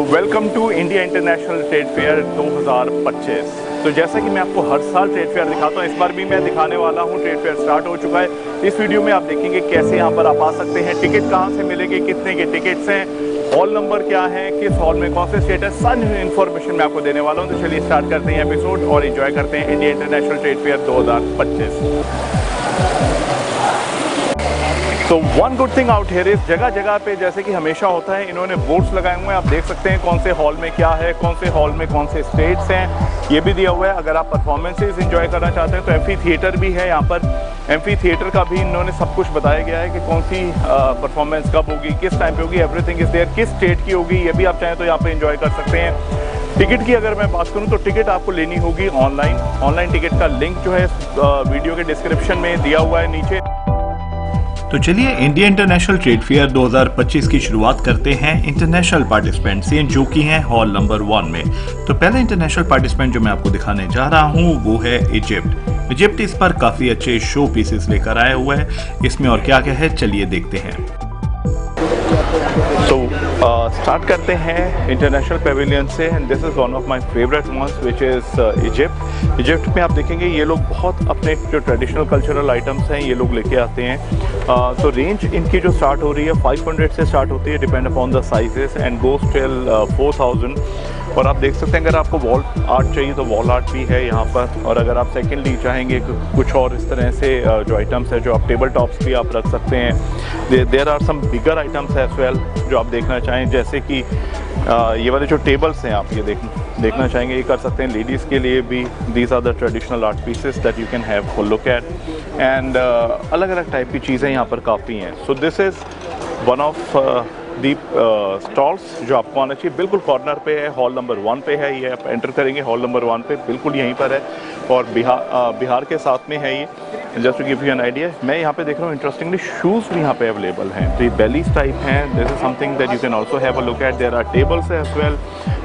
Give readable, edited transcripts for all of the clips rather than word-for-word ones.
Welcome to India international trade fair 2025। तो जैसा कि मैं आपको हर साल ट्रेड फेयर दिखाता हूँ, इस बार भी मैं दिखाने वाला हूँ। ट्रेड फेयर स्टार्ट हो चुका है। इस वीडियो में आप देखेंगे कैसे यहाँ पर आप आ सकते हैं, टिकट कहाँ से मिलेंगे, कितने के टिकट्स हैं, हॉल नंबर क्या है, किस हॉल में कौन से स्टेट है, सारी इन्फॉर्मेशन मैं आपको देने वाला हूँ। तो चलिए स्टार्ट करते हैं एपिसोड और एंजॉय करते हैं इंडिया इंटरनेशनल ट्रेड फेयर 2025। तो one good thing out here is, जगह जगह पे जैसे कि हमेशा होता है, इन्होंने बोर्ड्स लगाए हुए हैं। आप देख सकते हैं कौन से हॉल में क्या है, कौन से हॉल में कौन से स्टेट्स हैं, ये भी दिया हुआ है। अगर आप परफॉर्मेंसेज एंजॉय करना चाहते हैं तो एम्फी थिएटर भी है यहाँ पर। एम्फी थिएटर का भी इन्होंने सब कुछ बताया गया है कि कौन सी परफॉर्मेंस कब होगी, किस टाइम पे होगी, एवरीथिंग इज देयर, किस स्टेट की होगी, ये भी आप चाहें तो यहाँ पर एंजॉय कर सकते हैं। टिकट की अगर मैं बात करूं तो टिकट आपको लेनी होगी ऑनलाइन टिकट का लिंक जो है वीडियो के डिस्क्रिप्शन में दिया हुआ है नीचे। तो चलिए इंडिया इंटरनेशनल ट्रेड फेयर 2025 की शुरुआत करते हैं इंटरनेशनल पार्टिसिपेंट से, जो कि हैं हॉल नंबर 1 में। तो पहले इंटरनेशनल पार्टिसिपेंट जो मैं आपको दिखाने जा रहा हूं वो है इजिप्ट। इजिप्ट इस पर काफी अच्छे शो पीसेस लेकर आया हुआ है। इसमें और क्या क्या है चलिए देखते हैं। तो स्टार्ट करते हैं इंटरनेशनल पेविलियन से, and this is one of my favourite ones which is Egypt. Egypt में आप देखेंगे ये लोग बहुत अपने जो ट्रेडिशनल कल्चरल आइटम्स हैं ये लोग लेके आते हैं। तो रेंज इनकी जो स्टार्ट हो रही है 500 से स्टार्ट होती है, depend upon the sizes, and goes till 4000। और आप देख सकते हैं अगर आपको वॉल आर्ट चाहिए तो वॉल आर्ट भी है यहाँ पर। और अगर आप सेकेंडली चाहेंगे कुछ और इस तरह से जो आइटम्स है, जो आप टेबल टॉप्स भी आप रख सकते हैं। There are some bigger items as well जो आप देखना चाहें, जैसे कि ये वाले जो टेबल्स हैं आप ये देखना चाहेंगे, ये कर सकते हैं लेडीज़ के लिए भी। These are the traditional art pieces that you can have full look at, and अलग अलग टाइप की चीज़ें यहाँ पर काफ़ी हैं। So this is one of these stalls जो आपको आना चाहिए। बिल्कुल कॉर्नर पे है, हॉल नंबर 1 पे है। ये आप एंटर करेंगे हॉल नंबर 1 पे, बिल्कुल यहीं पर है, और बिहार के साथ में है ये। Just to give you an idea, मैं यहाँ पे देख रहा हूँ इंटरेस्टिंगली शूज़ भी यहाँ पे अवेलेबल हैं। तो ये बेलीज टाइप हैं। This is something that you can also have a look at. There are tables as well.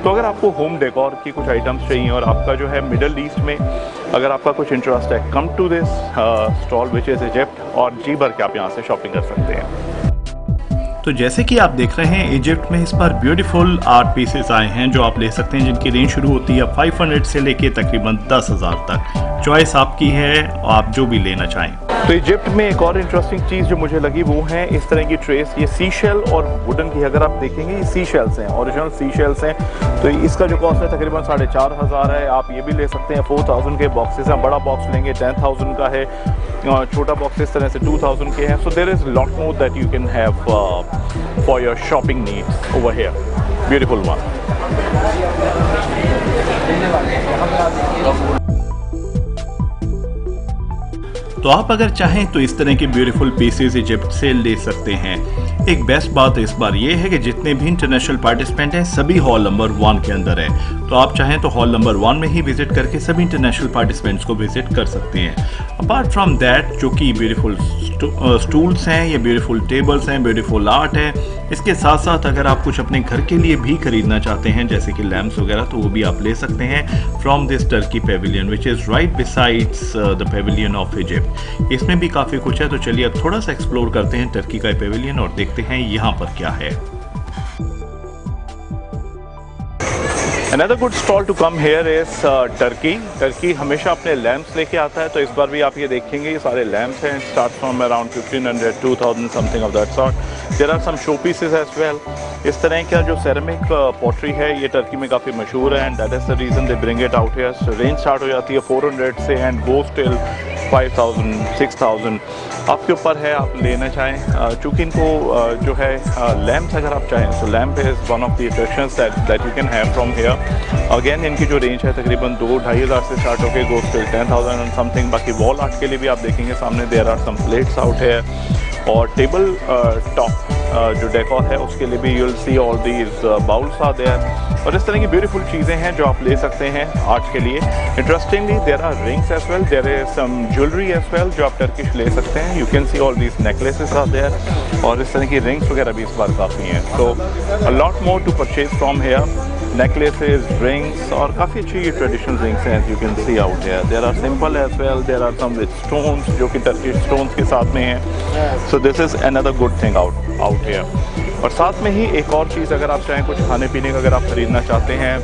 तो अगर आपको होम डेकोर की कुछ आइटम्स चाहिए और आपका जो है मिडल ईस्ट में अगर आपका कुछ इंटरेस्ट है, come to this stall which is Egypt, और जी भर के आप यहाँ से शॉपिंग कर सकते हैं। तो जैसे कि आप देख रहे हैं इजिप्ट में इस पर ब्यूटीफुल आर्ट पीसेस आए हैं जो आप ले सकते हैं, जिनकी रेंज शुरू होती है 500 से लेके तकरीबन 10,000 तक। चॉइस आपकी है, आप जो भी लेना चाहें। तो इजिप्ट में एक और इंटरेस्टिंग चीज़ जो मुझे लगी वो है इस तरह की ट्रेस। ये सी शेल और वुडन की, अगर आप देखेंगे ये सी शेल्स हैं, ओरिजिनल सी शेल्स हैं। तो इसका जो कॉस्ट है तकरीबन 4,500 है। आप ये भी ले सकते हैं। 4,000 के बॉक्सेस हैं। बड़ा बॉक्स लेंगे 10,000 का है, छोटा बॉक्स इस तरह से 2,000 के हैं। So there is lot more that you can have for your shopping needs over here. Beautiful one. तो आप अगर चाहें तो इस तरह के ब्यूटीफुल पीसेस इजिप्ट से ले सकते हैं। एक बेस्ट बात इस बार ये है कि जितने भी इंटरनेशनल पार्टिसिपेंट हैं सभी हॉल नंबर 1 के अंदर है। तो आप चाहें तो हॉल नंबर 1 में ही विजिट करके सभी इंटरनेशनल पार्टिसिपेंट्स को विजिट कर सकते हैं। अपार्ट फ्रॉम दैट, जो कि ब्यूटीफुल स्टूल्स हैं, ये ब्यूटीफुल टेबल्स हैं, ब्यूटीफुल आर्ट है, इसके साथ साथ अगर आप कुछ अपने घर के लिए भी खरीदना चाहते हैं जैसे कि लैम्प्स वगैरह, तो वो भी आप ले सकते हैं from this Turkey Pavilion which is right besides the Pavilion of Egypt. इसमें भी काफ़ी कुछ है। तो चलिए अब थोड़ा सा एक्सप्लोर करते हैं टर्की का पेविलियन और देखते हैं यहाँ पर क्या है। Another good stall to come here is Turkey. Turkey हमेशा अपने लैम्प्स लेके आता है। तो इस बार भी आप ये देखेंगे ये सारे लैम्प्स हैं, start from around 1500, 2000 something of that sort. There are some show pieces as well. इस तरह का जो सेरेमिक पॉटरी है ये टर्की में काफ़ी मशहूर है, and that is the reason they bring it out here. Range start हो जाती है 400 से एंड गोज टिल 5,000, 6,000। आपके ऊपर है, आप लेना चाहें। चूँकि इनको जो है लैम्प्स अगर आप चाहें तो lamp is one of the attractions that you can have from here. Again इनकी जो रेंज है तकरीबन 2-2,500 से स्टार्ट होकर गोज टिल 10,000 एंड समथिंग। बाकी वॉल आर्ट के लिए भी आप देखेंगे सामने there are some plates out है, और टेबल टॉप जो डेकोर है उसके लिए भी you will see all these bowls are there. और इस तरह की ब्यूटीफुल चीज़ें हैं जो आप ले सकते हैं आर्ट के लिए। Interestingly there are rings as well, there is some jewellery as well जो आप टर्किश ले सकते हैं। You can see all these necklaces are there, और इस तरह की रिंग्स वगैरह भी इस बार काफ़ी हैं। तो a lot more to purchase from here. Necklaces, rings, और काफ़ी अच्छी ये ट्रेडिशनल रिंग्स हैं you can see out here. There are simple as well, there are some with stones जो कि टर्किश स्टोन्स के साथ में हैं। So this is another good thing out here. और साथ में ही एक और चीज़, अगर आप चाहें कुछ खाने पीने का अगर आप ख़रीदना चाहते हैं,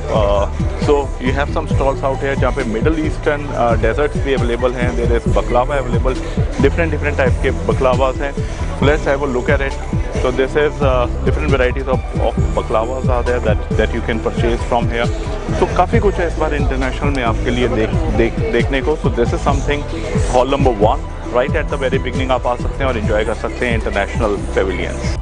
so you have some stalls out है जहाँ पे मिडल ईस्टर्न डेजर्ट्स भी अवेलेबल हैं। There is baklava available, different type के बकलावाज हैं। Let's have a look at it. So this is different varieties of baklavas are there that you can purchase from here. तो काफ़ी कुछ है इस बार international में आपके लिए देखने को। So this is something hall number 1 right at the very beginning आप आ सकते हैं और enjoy कर सकते हैं इंटरनेशनल पेविलियंस।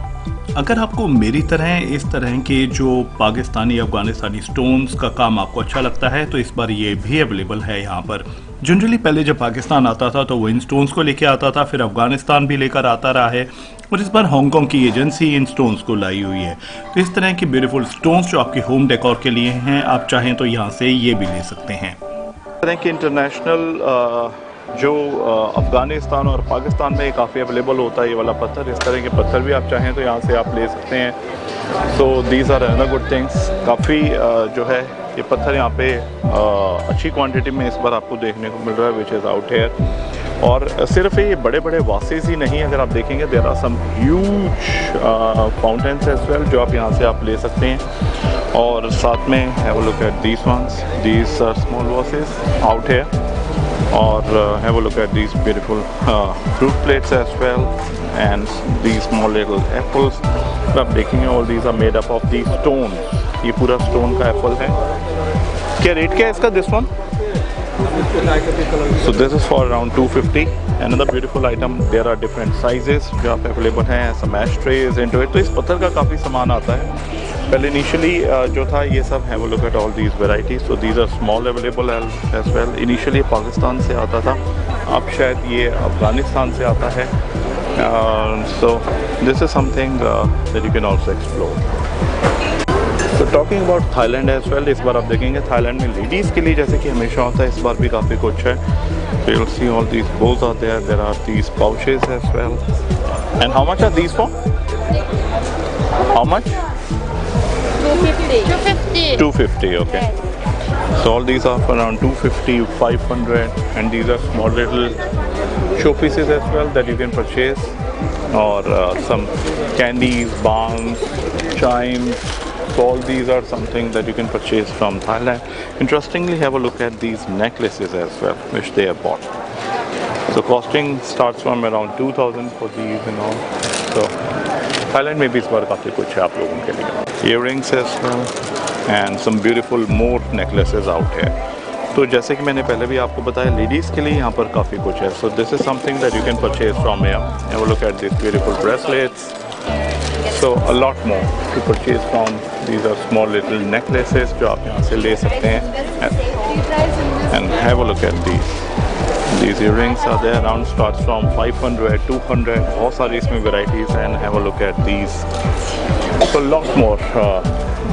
अगर आपको मेरी तरह इस तरह के जो पाकिस्तानी अफगानिस्तानी स्टोन्स का काम आपको अच्छा लगता है तो इस बार ये भी अवेलेबल है यहाँ पर। जनरली पहले जब पाकिस्तान आता था तो वो इन स्टोन्स को लेके आता था, फिर अफगानिस्तान भी लेकर आता रहा है और इस बार हांगकांग की एजेंसी इन स्टोन्स को लाई हुई है। तो इस तरह के ब्यूटीफुल स्टोन्स जो आपके होम डेकोर के लिए हैं, आप चाहें तो यहाँ से ये भी ले सकते हैं। तरह के इंटरनेशनल जो अफ़गानिस्तान और पाकिस्तान में काफ़ी अवेलेबल होता है ये वाला पत्थर, इस तरह के पत्थर भी आप चाहें तो यहाँ से आप ले सकते हैं। So these are another good things. काफ़ी जो है ये पत्थर यहाँ पे अच्छी क्वांटिटी में इस बार आपको देखने को मिल रहा है, विच इज़ आउट हेयर। और सिर्फ ये बड़े बड़े वासेस ही नहीं, अगर आप देखेंगे there are some huge fountains as well जो आप यहाँ से आप ले सकते हैं। और साथ में have a look at these ones, these are small vases out here. और have a look at these beautiful fruit plates as well and these small little apples। तो आप देखेंगे all these are made up of these stones। ये पूरा stone का Apple है। क्या rate क्या है इसका this one? So this is for around 250। Another beautiful item, there are different sizes जो आप अवेलेबल हैं, some ashtrays into it। तो इस पत्थर का काफ़ी सामान आता है। पहले इनिशियली जो था ये सब have a look at all these varieties. So these are small available as well. Initially Pakistan से आता था, अब शायद ये अफ़गानिस्तान से आता है। So this is something that you can also explore. So talking about Thailand as well, इस बार आप देखेंगे थाईलैंड में लेडीज़ के लिए जैसे कि हमेशा होता है, इस बार भी काफ़ी कुछ है। You will see all these bowls are there are these pouches as well. And how much are these for? How much? 250, okay. So all these are for around 250, 500, and these are small little showpieces as well that you can purchase, or some candies, balms, chimes. So all these are something that you can purchase from Thailand. Interestingly, have a look at these necklaces as well, which they have bought. So costing starts from around 2000 for these and all. So Thailand में भी इस बार काफ़ी कुछ है आप लोगों के लिए। Earrings as well and some beautiful more necklaces out है। तो जैसे कि मैंने पहले भी आपको बताया, लेडीज़ के लिए यहाँ पर काफ़ी कुछ है। So this is something that you can purchase from here. Have a look at this beautiful bracelets. So a lot more to purchase from. These are small little necklaces जो आप यहाँ से ले सकते हैं। And have a look at these. These earrings are there, around starts from 500, 200, बहुत सारी इसमें varieties हैं। And have a look at these। So lot more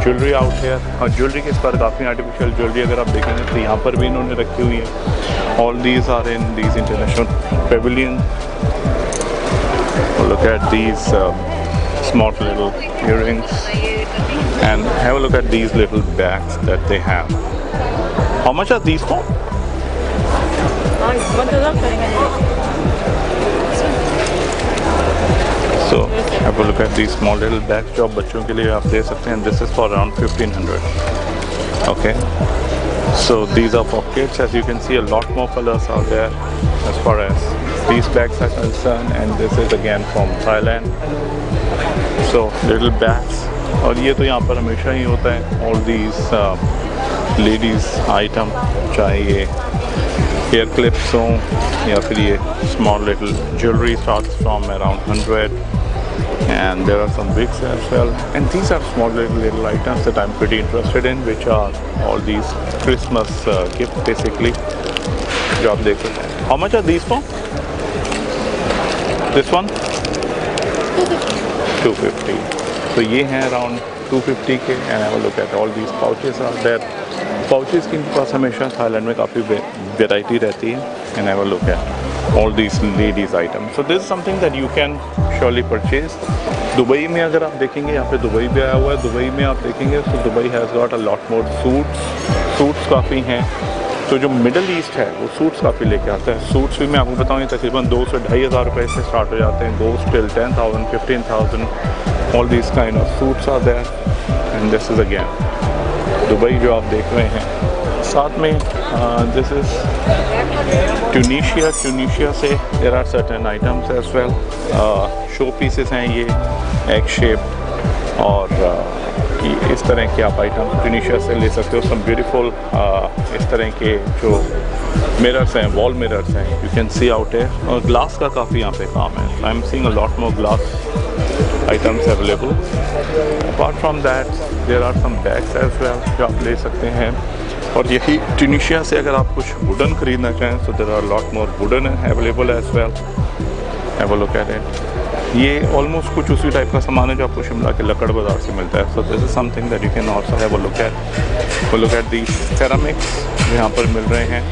jewelry out here। और ज्वेलरी के इस पर काफ़ी आर्टिफिशियल ज्वेलरी अगर आप देखेंगे तो यहाँ पर भी इन्होंने रखी हुई है। All these are in these international pavilion। Look at these small little earrings and have a look at these little bags that they have। How much are these for? So have a look at these small little bags जो आप बच्चों के लिए आप दे सकते हैं। This is for around 1500। Okay, so these are for kids। As you can see, a lot more colors are there as far as these bags are concerned, and this is again from Thailand। So little bags, और ये तो यहाँ पर हमेशा ही होता है। All these ladies item, चाहे ये हेयर क्लिप्स हों या फिर ये small little jewellery starts from around 100, and there are some wigs as well, and these are small little items that I'm pretty interested in, which are all these Christmas gifts basically जो आप देख सकते हैं। How much are these for? This one 250। तो ये हैं around 250 के। And have a look at all these pouches are there. Pouches के पास हमेशा थाईलैंड में काफ़ी वेराइटी रहती है। And have a look at all these ladies item. So this is something that you can surely purchase. Dubai में अगर आप देखेंगे, यहाँ पे दुबई भी आया हुआ है। दुबई में आप देखेंगे तो Dubai has got a lot more suits काफ़ी हैं। तो जो मिडल ईस्ट है वो सूट्स काफ़ी लेके आता है। सूट्स भी मैं आपको बताऊँ तकरीबन 2 से 2,500 रुपये से स्टार्ट हो जाते हैं। Goes till 10,000, 15,000। All these kind of suits are there, and this is again Dubai जो आप देख रहे हैं। साथ में दिस इज ट्यूनीशिया से there are certain items as well. Show pieces हैं ये एग शेप, और इस तरह के आप आइटम ट्यूनीशिया से ले सकते हो। सम ब्यूटीफुल इस तरह के जो मिरर्स हैं, वॉल मिरर्स हैं, यू कैन सी आउट है। और ग्लास का काफ़ी यहाँ पे काम है। I am seeing a lot more glass items available. Apart from that, there are some bags as well जो आप ले सकते हैं। और यही ट्यूनीशिया से अगर आप कुछ वुडन खरीदना चाहें, so there are a lot more wooden available as well. Have a look at it. ये ऑलमोस्ट कुछ उसी टाइप का सामान है जो आपको शिमला के लकड़ बाज़ार से मिलता है। So this is something that you can also have a look at. Look at these ceramics जो यहाँ पर मिल रहे हैं,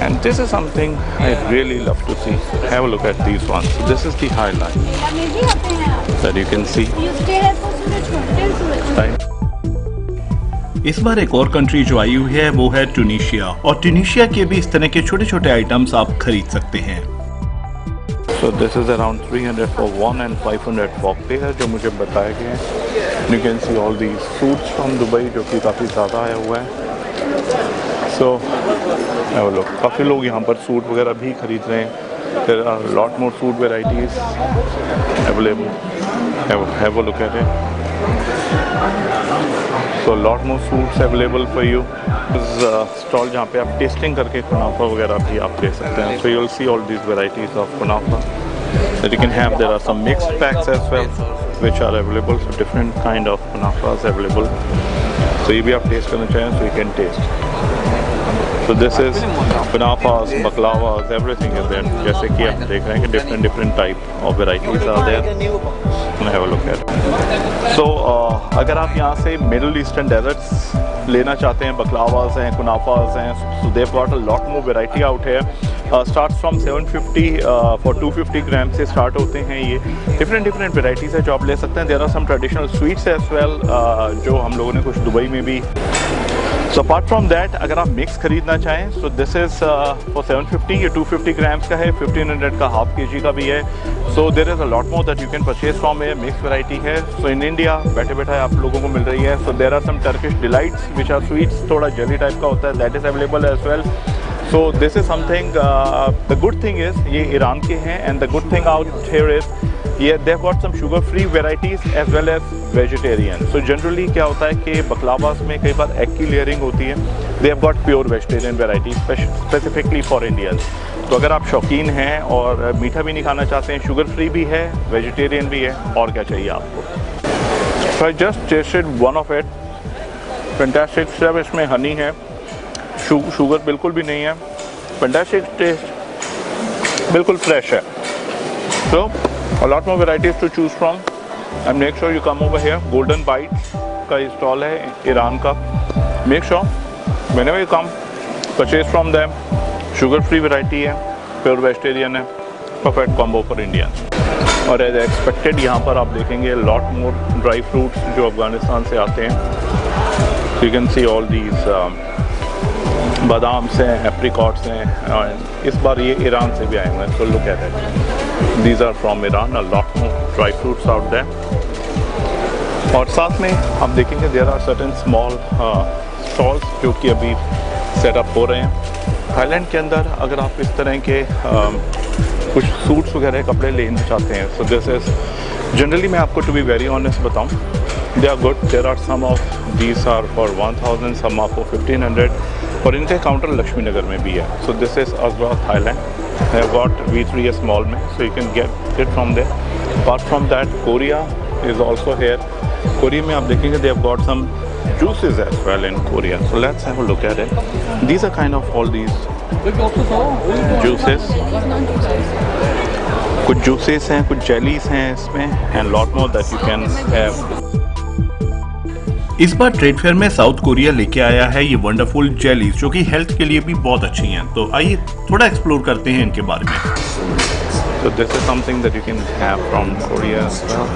and this is something I really love to see. Have a look at these ones. So this is the highlight that you can see. Right. इस बार एक और country जो आई हुई है वो है ट्यूनीशिया, और ट्यूनीशिया के भी इस तरह के छोटे छोटे आइटम्स आप खरीद सकते हैं। So this is around 300 for one and 500 for pair जो मुझे बताया गया है। You can see all these suits from Dubai जो कि काफ़ी ज़्यादा आया हुआ है। So have a look. काफ़ी लोग यहाँ पर सूट वगैरह भी खरीद रहे हैं। There are a lot more suit varieties available. Have a look at it. So a lot more suits available for you. This stall जहाँ पे आप टेस्टिंग करके कुनाफा वगैरह भी आप ले सकते हैं। So you'll see all these varieties of kunafa that you can have. There are some mixed packs as well which are available. So different kind of kunafas available. So ये भी आप टेस्ट करना चाहें so you can taste. So this is kunafas, baklavas, everything is there. जैसे कि आप देख रहे हैं कि different type of varieties are there. Have a look at it. So अगर आप यहाँ से मिडल ईस्टर्न डेजर्ट्स लेना चाहते हैं, बकलावास हैं, कुनाफास हैं, so they've got a lot more variety out here. Starts from 750 for 250 ग्राम से स्टार्ट होते हैं। ये different varieties है जो आप ले सकते हैं। There are some traditional sweets as well जो हम लोगों ने कुछ दुबई में भी। So apart from that, अगर आप मिक्स खरीदना चाहें, so this is for 750, ये 250 ग्राम्स का है, 1500 का हाफ केजी का भी है। So there is a lot more that you can purchase from here, mixed variety है। So in India बैठे बैठे आप लोगों को मिल रही है। So there are some Turkish delights which are sweets, थोड़ा jelly टाइप का होता है, that is available as well. So this is something, the good thing is ये ईरान के हैं, and the good thing out here is they've got some sugar free varieties as well as vegetarian. So generally क्या होता है कि बकलावास में कई बार egg की लेयरिंग होती है। They have got pure vegetarian varieties specifically for Indians. तो अगर आप शौकीन हैं और मीठा भी नहीं खाना चाहते हैं, शुगर फ्री भी है, वेजिटेरियन भी है, और क्या चाहिए आपको। So I just tasted one of it. Fantastic stuff। इसमें हनी है, शुगर बिल्कुल भी नहीं है। Fantastic taste, बिल्कुल फ्रेश है। So a lot more varieties to choose from, and make sure you come over here. Golden Bites का स्टॉल है ईरान का। Make sure whenever you come, purchase from them. Sugar free variety है, pure vegetarian है, perfect combo for Indians. और as expected यहाँ पर आप देखेंगे lot more dry fruits जो अफगानिस्तान से आते हैं। So you can see all these बादाम हैं, एप्रिकॉट्स हैं, और इस बार ये ईरान से भी आए हुए हैं। So look at it. These are from Iran. A lot more dry fruits out there. और साथ में आप देखेंगे there are certain small stalls जो कि अभी सेटअप हो रहे हैं। थाईलैंड के अंदर अगर आप इस तरह के कुछ सूट्स वगैरह कपड़े लेना चाहते हैं, so this is generally, मैं आपको to be very honest बताऊं, they are good. There are some of these are for 1000, some are for 1500, और इनका काउंटर लक्ष्मी नगर में भी है। So this is Azra, Thailand. They have got V3S mall में, so you can get it from there. Apart from that, Korea is also here. Korea में आप देखेंगे they have got some juices as well in Korea. So let's have a look at it. These are kind of all these juices. कुछ juices हैं, कुछ jellies हैं इसमें, and lot more that you can have. इस बार trade fair में south Korea लेके आया है ये वंडरफुल जेलीज जो कि हेल्थ के लिए भी बहुत अच्छी हैं। तो आइए थोड़ा एक्सप्लोर करते हैं इनके बारे में। So this is something that you can have from Korea as well.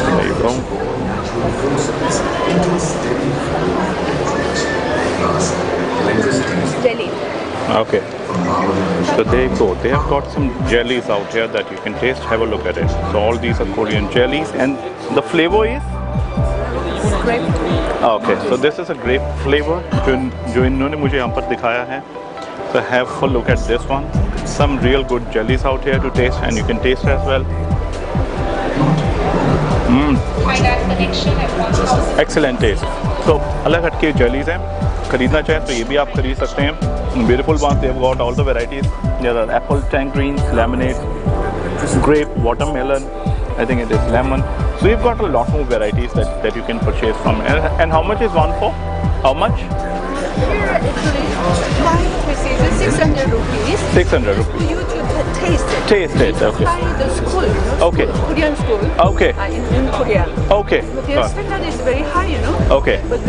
There you go. Jelly. Okay. So there you go. They have got some jellies out here that you can taste. Have a look at it. So all these are Korean jellies, and the flavor is Grape. okay. So this is a grape flavor जो इन्होंने मुझे यहाँ पर दिखाया है. So have a look at this one. Some real good jellies out here to taste, and you can taste as well. Excellent taste. So अलग हटके jellies हैं. खरीदना चाहें तो ये भी आप खरीद सकते हैं. Beautiful ones. They have got all the varieties. There are apple, tangerines, lemonade, grape, watermelon. I think it is lemon. So you've got a lot more varieties that you can purchase from. And how much is one for? How much? Here actually 5 pieces, 600 rupees. 600 rupees. For you to taste it. Taste it, okay. Supply the school, Okay. Korean school. Okay. In Korea. Okay. But their standard is very high, you know. Okay. But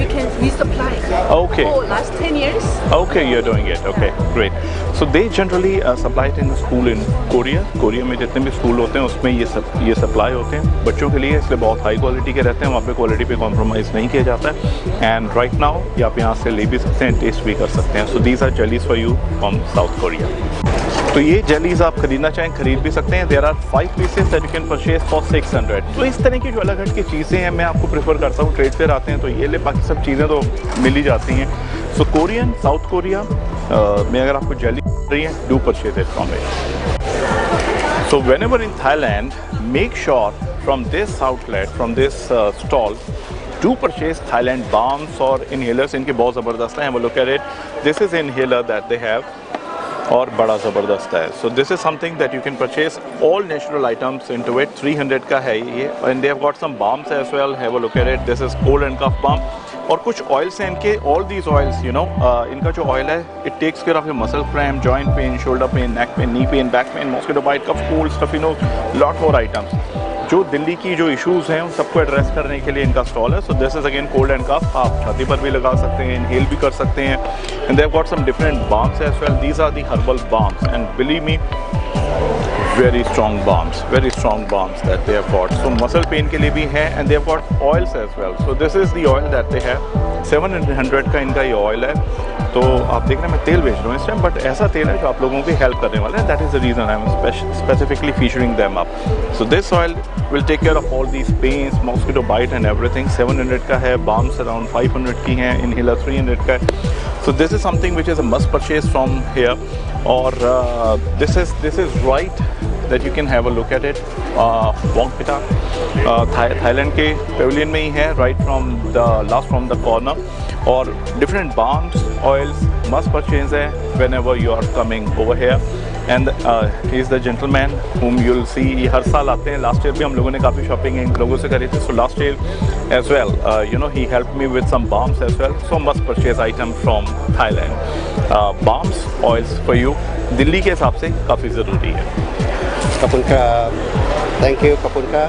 we supply. Okay. For last 10 years. Okay, you're doing it. Okay, great. So they generally supply it in the school in Korea. Korea में जितने भी school होते हैं उसमें ये supply होते हैं बच्चों के लिए, इसलिए बहुत हाई क्वालिटी के रहते हैं. वहाँ पे क्वालिटी पे कॉम्प्रोमाइज़ नहीं किया जाता है. एंड राइट नाउ ये आप यहाँ से ले भी सकते हैं, टेस्ट भी कर सकते हैं. So these are jellies for you from South Korea. तो ये जेलीज आप खरीदना चाहें खरीद भी सकते हैं. There are 5 pieces that you can purchase for 600. तो इस तरह की जो अलग हट की चीज़ें हैं मैं आपको प्रेफर करता हूँ. ट्रेड फेयर आते हैं तो ये ले, बाकी सब चीज़ें तो मिल ही जाती हैं. सो कोरियन, साउथ कोरिया में अगर आपको जेली रही है, do purchase it from it. So whenever in Thailand, make sure from this outlet, from this stall, do purchase Thailand balms और इनहेलर्स. इनके बहुत ज़बरदस्त हैं. वो look at it. This is inhaler that they have और बड़ा ज़बरदस्त है. So this is something that you can purchase all natural items into it. 300 का है ये. And they have got some balms as well. Have a look at it. This is cold and cough balm. और कुछ oils हैं इनके. All these oils you know, इनका जो oil है it takes care of your muscle cramp, joint pain, shoulder pain, neck pain, knee pain, back pain, mosquito bite, cough, cold, stuffy nose, lot more items. जो दिल्ली की जो issues हैं उन सबको address करने के लिए इनका स्टॉल है. So this is again cold and cough. आप छाती पर भी लगा सकते हैं, इनहेल भी कर सकते हैं. And they have got some different balms as well. These are the herbal balms and believe me, very strong bombs that they have got. So muscle pain के लिए भी है, and they have got oils as well. So this is the oil that they have. 700 का इनका ये oil है. तो आप देख रहे हैं मैं तेल बेच रहा हूँ इस टाइम, बट ऐसा तेल है जो आप लोगों की हेल्प करने वाला है. That is the reason I am specifically featuring them up. So this oil will take care of all these pains, mosquito bite and everything. 700 का है. बाम्स अराउंड 500 की हैं. इनहेलर 300 का है. So this is something which is a must purchase from here, or this is right that you can have a look at it. Wongpita, Thailand के pavilion में ही है, right from the corner. और different balms, oils must purchase है whenever you are coming over here. And he is the gentleman whom you'll see. ये हर साल आते हैं. Last year भी हम लोगों ने काफ़ी शॉपिंग इन लोगों से करी थी. So last year as well you know he help me with some balms as well. So must purchase item from Thailand. Balms, oils for you Delhi के हिसाब से काफ़ी ज़रूरी है. Kapunka, thank you, Kapunka.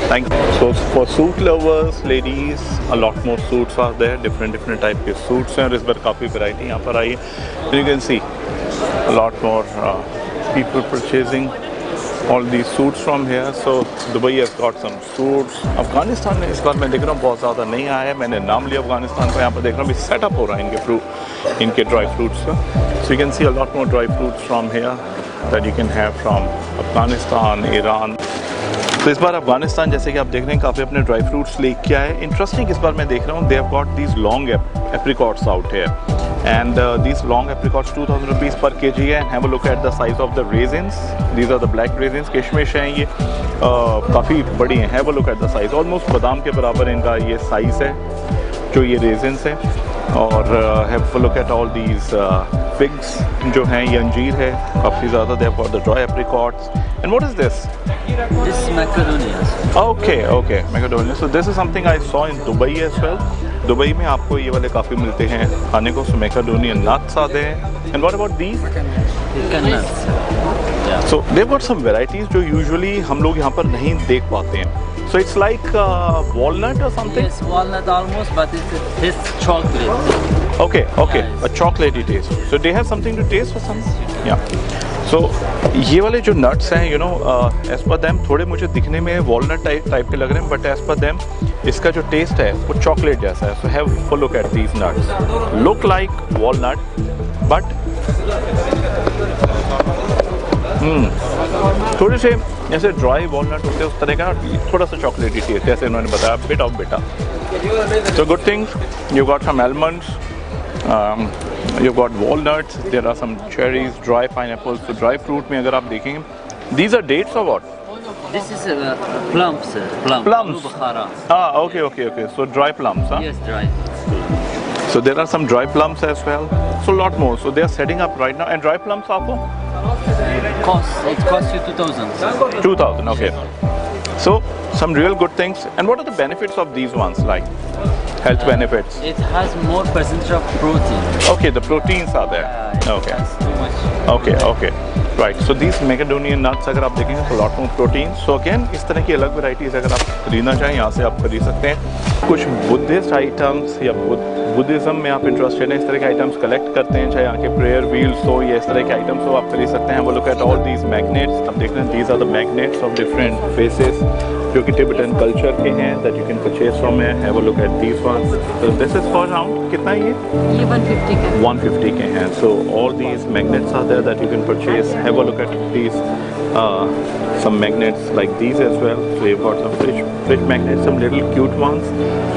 Thank you. So for suit lovers, ladies, a lot more suits are there. Different type के suits हैं और इस बार काफ़ी वैरायटी यहाँ पर आई है. You can see a lot more people purchasing all these suits from here. So Dubai has got some suits. Afghanistan में इस बार मैं देख रहा हूँ बहुत ज़्यादा नहीं आया है. मैंने नाम लिया अफगानिस्तान का. यहाँ पर देख रहा हूँ सेटअप हो रहा है इनके ड्राई फ्रूट्स का. So you can see a lot more dry fruits from here that you can have from Afghanistan, Iran. तो इस बार अफगानिस्तान जैसे कि आप देख रहे हैं काफ़ी अपने ड्राई फ्रूट्स लेके आए. इंटरेस्टिंग इस बार मैं देख रहा हूँ दे have got these long apricots out here. And these long apricots 2000 rupees per kg है. Have a look at the size of the raisins. These are the black raisins. किशमिश हैं ये काफ़ी बड़ी हैं. Have a look at the size. Almost बादाम के बराबर इनका ये साइज़ है जो ये raisins है. और have a look at all these figs जो हैं. ये अंजीर है काफ़ी ज़्यादा. They have got the dry apricots. And what is this? This is macadamias. Okay, macadamia. So this is something I saw in Dubai as well. Dubai में आपको ये वाले काफ़ी मिलते हैं खाने को. सो मैकाडोनियन नट्स आते हैं. And what about these? Pecan nuts. Yeah. So they got some varieties जो यूजुअली हम लोग यहाँ पर नहीं देख पाते हैं. सो इट्स लाइक वॉलनट और something. Yes, walnut almost, but it tastes chocolate. Okay, Yes. a chocolatey taste. So they have something to taste for some? Yeah. So ये वाले जो नट्स हैं you know as per them थोड़े मुझे दिखने में walnut type के लग रहे हैं, बट एज पर दैम इसका जो टेस्ट है वो चॉकलेट जैसा है. So have a look at these nuts. Look like walnut but थोड़े से ऐसे ड्राई वॉलनट होते हैं उस तरह का, थोड़ा सा चॉकलेटी टेस्ट, जैसे उन्होंने बताया, bit of beta. So good things, you got some almonds, you got walnuts, there are some cherries, dry pineapples. So dry fruit में अगर आप देखेंगे, these are dates or what? This is plums, sir. Plums. Plums. Aloo bukhara. Ah, okay. So dry plums, huh? Yes, dry. So there are some dry plums as well. So a lot more. So they are setting up right now. And dry plums आपको? It costs you 2,000. 2,000, okay. So some real good things. And what are the benefits of these ones, like health benefits? It has more percentage of protein. Okay, the proteins are there. Okay. That's too much. Okay. Right. So these macadamia nuts अगर आप देखेंगे तो lot more protein. So again इस तरह की अलग varieties अगर आप खरीदना चाहें यहाँ से आप खरीद सकते हैं. कुछ बुद्धिस्ट आइटम्स या बुद्धिज़्म में आप इंटरेस्टेड हैं, इस तरह के आइटम्स कलेक्ट करते हैं, चाहे यहाँ के प्रेयर व्हील्स हो या इस तरह के आइटम्स हो, आप खरीद सकते हैं. वो look at all these magnets. आप देख रहे हैं, these are the magnets of different faces जो कि टिबेटन कल्चर के हैं, that you can purchase from है. Have a look at these ones. So this is for around कितना है ये 150 का. 150 के हैं. So all these magnets are there that you can purchase. Have a look at these some magnets like these as well. So you've got some fridge magnets, some little cute ones,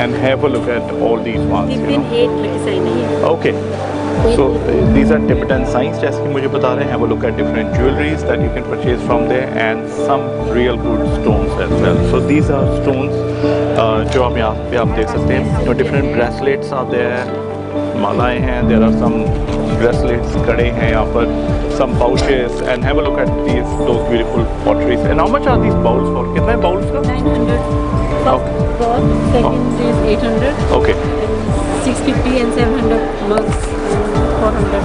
and have a look at all these ones. You know? Okay. So these are Tibetan signs, जैसे कि मुझे बता रहे हैं. Have a look at different jewelries that you can purchase from there, and some real good stones as well. So these are stones जो आप यहाँ पे आप देख सकते हैं. Different bracelets are there. मालाएं हैं. There are some bracelets कड़े हैं यहाँ पर. Some pouches, and have a look at those beautiful potteries. And how much are these bowls for? कितना है bowls का? 900. First God, second is 800. Okay. 650 and 700 mugs, 400.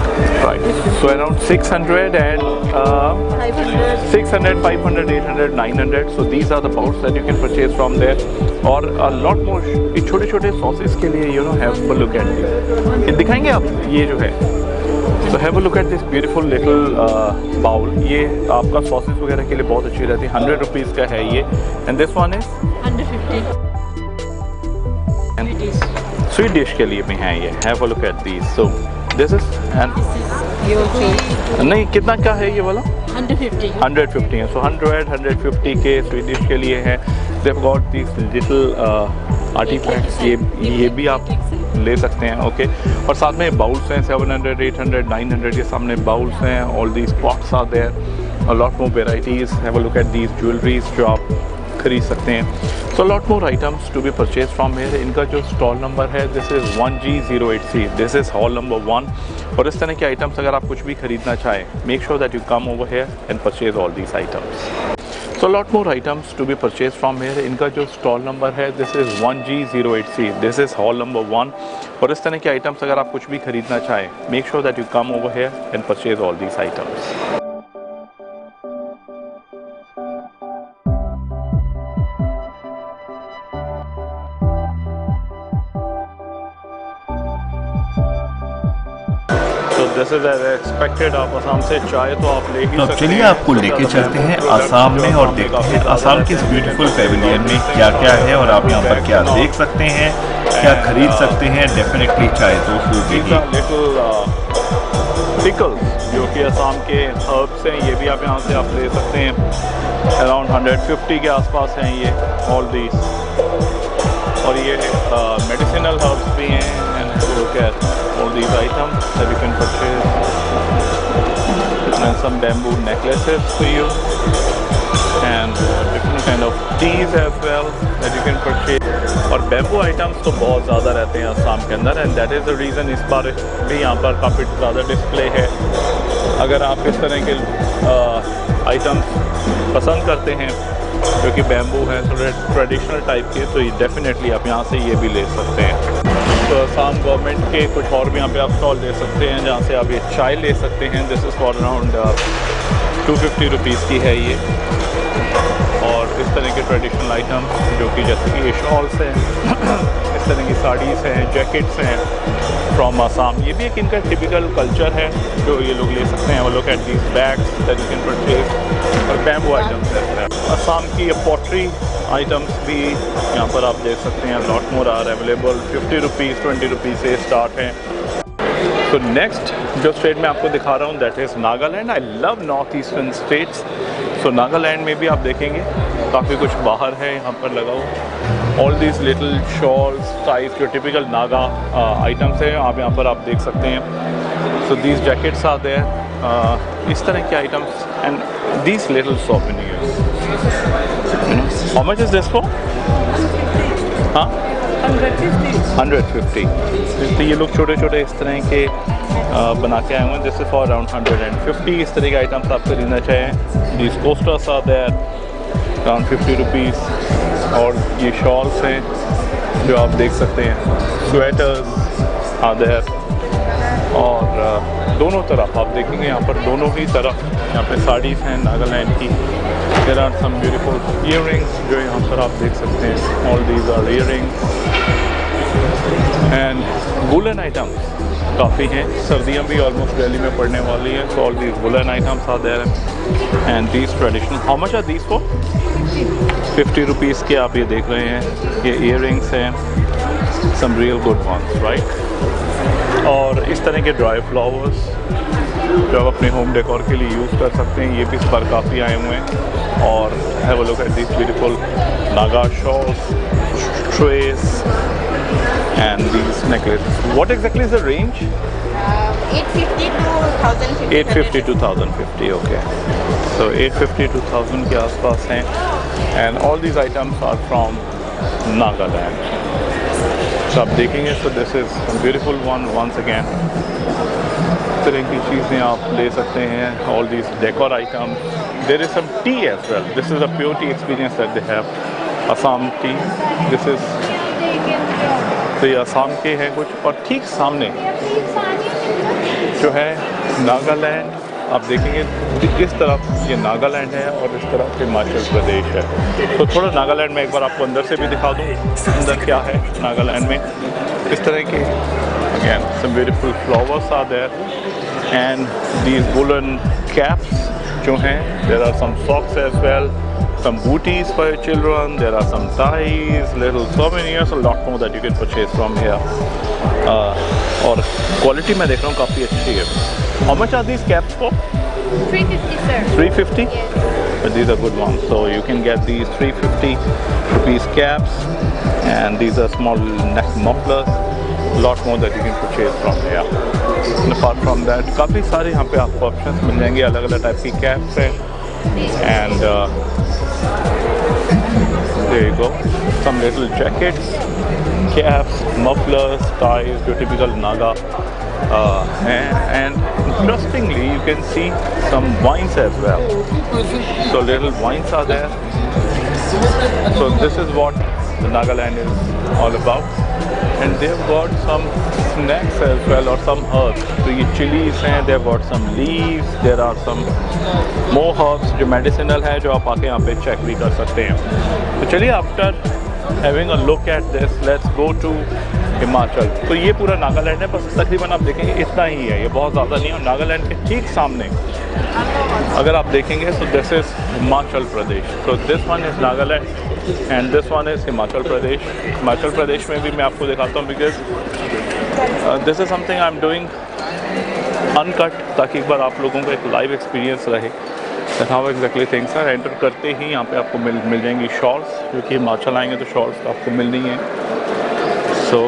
Right. So around 600 and 500. 600, 500, 800, 900. So these are the bowls that you can purchase from there. और a lot more. ये छोटे-छोटे sauces के लिए, you know, have a look at these. ये दिखाएंगे आप ये जो है. So have a look at this beautiful little bowl. ये आपका sauces वगैरह के लिए बहुत अच्छी रहती है. 100 rupees का है ये. And this one is 150. sweet dish के लिए भी हैं ये. Have a look at these. So this is and Your face. नहीं कितना का है ये वाला? 150. 150 है. So 100, 150 के sweet dish के लिए है. They've got these little artifacts. ये भी आप ले सकते हैं. ओके. और साथ में बाउल्स हैं 700, 800, 900 के सामने बाउल्स हैं. All these pots are there. A lot more varieties. Have a look at these jewelleries जो आप खरीद सकते हैं. So lot more items to be purchase from here. इनका जो स्टॉल नंबर है this is 1G08C. This is hall number 1. और इस तरह के आइटम्स अगर आप कुछ भी खरीदना चाहें, make sure that you come over here and purchase all these items. So a lot more items to be purchased from here. इनका जो स्टॉल नंबर है this is 1G08C. This is hall number 1. और इस तरह के items अगर आप कुछ भी खरीदना चाहें, make sure that you come over here and purchase all these items. This is as expected. आप आसाम से चाय तो आप ले ही तो सकते चलिए हैं. आपको लेके चलते हैं आसाम में और देखते हैं आसाम के इस ब्यूटीफुल पेविलियन में क्या क्या है और आप यहाँ पर क्या देख सकते हैं, क्या खरीद सकते हैं. डेफिनेटली चाय तो These are little pickles जो कि आसाम के हर्ब्स हैं. ये भी आप यहाँ से आप ले सकते हैं. अराउंड 150 के आसपास हैं ये ऑल दीज. और ये मेडिसिनल हर्ब्स भी हैं. And look at all these items that you can purchase, and some bamboo necklaces for you, and different kind of teas as well that you can purchase. और bamboo items तो बहुत ज़्यादा रहते हैं आसाम के अंदर, and that is the reason इस बार भी यहाँ पर काफ़ी ज़्यादा डिस्प्ले है. अगर आप इस तरह के आइटम्स पसंद करते हैं जो कि बैम्बू हैं, थोड़े ट्रेडिशनल टाइप के, तो ये डेफिनेटली आप यहाँ से ये भी ले सकते हैं. तो आसाम गवर्नमेंट के कुछ और भी यहाँ पे आप स्टॉल ले सकते हैं जहाँ से आप ये चाय ले सकते हैं. This is for around 250 rupees की है ये. और इस तरह के ट्रेडिशनल आइटम जो कि जैसे कि ये शॉल्स हैं, इस तरह की साड़ीज़ हैं, जैकेट्स हैं फ्रॉम आसाम. ये भी एक इनका टिपिकल कल्चर है जो ये लोग ले सकते हैं. वो लोग at these bags that you can purchase. और बैम्बू आइटम्स हैं. आसाम की पॉटरी आइटम्स भी यहाँ पर आप देख सकते हैं. Lot more are available. 50 rupees 20 rupees से स्टार्ट हैं. तो नेक्स्ट जो स्टेट मैं आपको दिखा रहा हूँ that is Nagaland. I love north eastern states. So Nagaland में भी आप देखेंगे काफ़ी कुछ बाहर है यहाँ पर लगा हुआ। All these little shawls type जो टिपिकल नागा आइटम्स हैं आप यहाँ पर आप देख सकते हैं। So these jackets are there, इस तरह के items and these little souvenirs. How much is this for? हाँ 150। तो ये लोग छोटे छोटे इस तरह के बना के आए हुए हैं। This is for around 150। इस तरह के आइटम्स आप खरीदना चाहें these coasters are there around 50 rupees. और ये शॉल्स हैं जो आप देख सकते हैं, स्वेटर्स आर देयर। और दोनों तरफ आप देखेंगे यहाँ पर दोनों ही तरफ यहाँ पे साड़ीज़ हैं नागालैंड की। There are some beautiful earrings जो यहाँ पर आप देख सकते हैं। All these are earrings and woollen items काफ़ी हैं। सर्दियाँ भी ऑलमोस्ट दिल्ली में पड़ने वाली हैं। So all these woollen items are there and these traditional. How much are these for? 50 rupees के आप ये देख रहे हैं। ये ईयररिंग्स हैं, some real good ones, right. और इस तरह के ड्राई फ्लावर्स जो आप अपने होम डेकोर के लिए यूज़ कर सकते हैं, ये भी इस पर काफ़ी आए हुए हैं। और have a look at this beautiful Naga shawls, trace and these necklaces. What exactly is the range? 850 to 1050. 850 to 1050, okay. So 850 to 1000 के आसपास हैं and all these items are from Nagaland. So आप देखेंगे so this is a beautiful one once again. इस तरह की चीज़ें आप ले सकते हैं। All these decor items. There is some tea as well. This is a pure tea experience that they have. Assam tea. This is तो ये असम के हैं कुछ। और ठीक सामने जो है नागालैंड आप देखेंगे, इस तरफ ये नागालैंड है और इस तरफ हिमाचल प्रदेश है। तो थोड़ा नागालैंड में एक बार आपको अंदर से भी दिखा दूँ अंदर क्या है नागालैंड में। इस तरह के again some beautiful flowers are there and these woollen caps जो हैं। There are some socks as well, some booties for your children, there are some ties, little souvenirs, a lot more that you can purchase from here. और quality मैं देख रहा हूँ काफ़ी अच्छी है। How much are these caps for? 350, sir. 350? Yes. But these are good ones. So you can get these 350 rupees caps and these are small neck mufflers. A lot more that you can purchase from here. And apart from that, काफ़ी सारे यहाँ पे आपको options मिल जाएंगे। अलग अलग type की caps हैं and there you go, some little jackets, caps, mufflers, ties, जो typical Naga and interestingly you can see some wines as well. So little wines are there. So this is what the Nagaland is all about. And they've got some snacks as well or some herbs. So ये chilies हैं, they've got some leaves, there are some more herbs जो medicinal है जो आप आके यहाँ पे check भी कर सकते हैं। तो चलिए after having a look at this, let's go to Himachal. तो ये पूरा नागालैंड है, बस तकरीबन आप देखेंगे इतना ही है, ये बहुत ज़्यादा नहीं है। और नागालैंड के ठीक सामने अगर आप देखेंगे तो दिस इज़ हिमाचल प्रदेश। तो this one is Nagaland and this one is Himachal Pradesh. Himachal Pradesh में भी मैं आपको दिखाता हूँ because this is something I am doing uncut, ताकि एक बार आप लोगों का एक लाइव एक्सपीरियंस रहे how exactly things are. Enter करते ही यहाँ पे आपको मिल जाएंगी शॉल्स, जो कि हिमाचल आएंगे तो शॉल्स तो आपको मिलनी है। सो